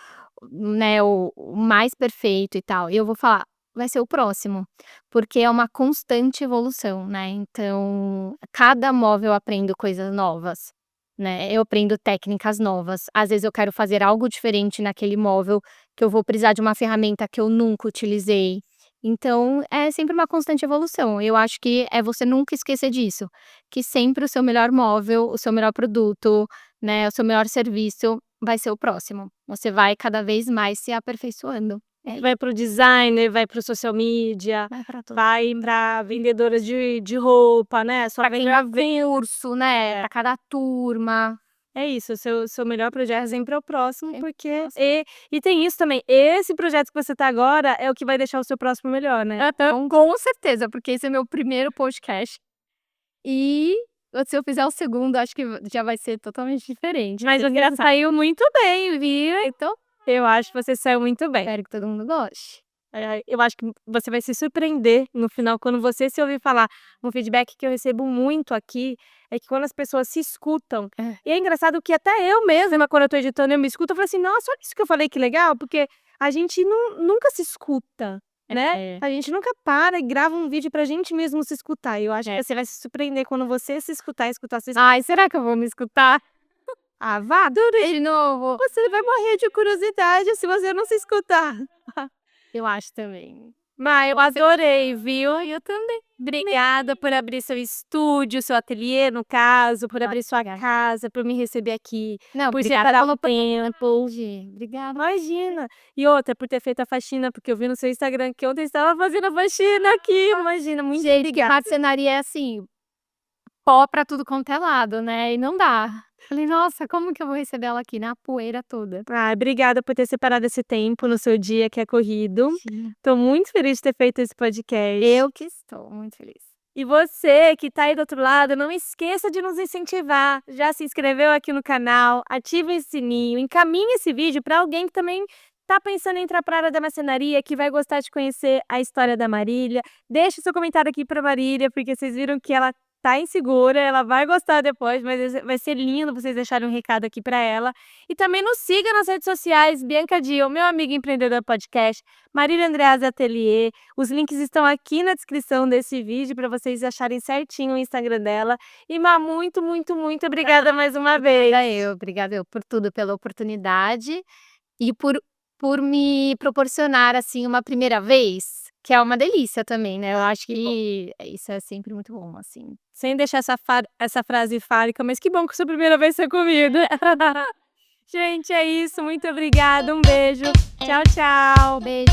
né, o mais perfeito e tal", e eu vou falar: "Vai ser o próximo", porque é uma constante evolução, né, então cada móvel eu aprendo coisas novas, né, eu aprendo técnicas novas, às vezes eu quero fazer algo diferente naquele móvel, que eu vou precisar de uma ferramenta que eu nunca utilizei, então é sempre uma constante evolução. Eu acho que é você nunca esquecer disso, que sempre o seu melhor móvel, o seu melhor produto, né, o seu melhor serviço vai ser o próximo. Você vai cada vez mais se aperfeiçoando. É, Vai para o designer, vai para o social media, vai pra tudo. vai pra vendedoras de roupa, né, sua Pra melhor cada curso, né, é. pra cada turma. É isso, o seu melhor projeto sempre é o próximo, Sempre porque próximo. e tem isso também, esse projeto que você tá agora é o que vai deixar o seu próximo melhor, né. Aham, com certeza, porque esse é meu primeiro podcast e se eu fizer o segundo, acho que já vai ser totalmente diferente, vai Mas ser você engraçado. saiu muito bem, viu. Então, Eu acho que você saiu muito bem. espero que todo mundo goste. Eu acho que você vai se surpreender no final quando você se ouvir falar. Um feedback que eu recebo muito aqui, é que quando as pessoas se escutam, É. e é engraçado que até eu mesma, quando eu tô editando, eu me escuto, eu falo assim: "Nossa, olha isso que eu falei, que legal", porque a gente nunca se escuta. né? É. A gente nunca para e grava um vídeo pra gente mesmo se escutar. E eu acho que você vai se surpreender quando você se escutar, escutar sua Ai, será que eu vou me escutar Ah, vá, dure. de novo? Você vai morrer de curiosidade se você não se escutar. Eu acho também. Mas eu adorei, viu? Eu também. Obrigada por abrir seu estúdio, seu ateliê, no caso, por abrir sua Obrigada. casa, por me receber aqui, Não, por obrigada separar pelo o tempo. Obrigada. Imagina. E outra, por ter feito a faxina, porque eu vi no seu Instagram que ontem estava fazendo a faxina aqui. Imagina, muito Gente, que obrigada. marcenaria é assim, pó pra tudo quanto é lado, né, e não dá. Falei: "Nossa, como que eu vou receber ela aqui na poeira toda?". Ah, obrigada por ter separado esse tempo no seu dia que é corrido. Sim. Tô muito feliz de ter feito esse podcast. Eu que estou muito feliz. E você que tá aí do outro lado, não esqueça de nos incentivar. Já se inscreveu aqui no canal, ativa esse sininho, encaminhe esse vídeo para alguém que também tá pensando em entrar para a área da marcenaria, que vai gostar de conhecer a história da Marília. Deixe seu comentário aqui para Marília, porque vocês viram que ela tá insegura, ela vai gostar depois, mas vai ser lindo vocês deixarem um recado aqui para ela. E também nos siga nas redes sociais, Bianca Dio, meu amigo empreendedor podcast, Marília Andreasa Atelier. Os links estão aqui na descrição desse vídeo para vocês acharem certinho o Instagram dela. E Má, muito, muito, muito obrigada mais uma vez. Obrigada eu por tudo, pela oportunidade e por me proporcionar, assim, uma primeira vez, que é uma delícia também, né, eu acho que isso é sempre muito bom, assim. Sem deixar essa frase fálica, mas que bom que sua primeira vez foi comigo. Gente, é isso. Muito obrigada. Um beijo. Tchau, tchau. Beijo.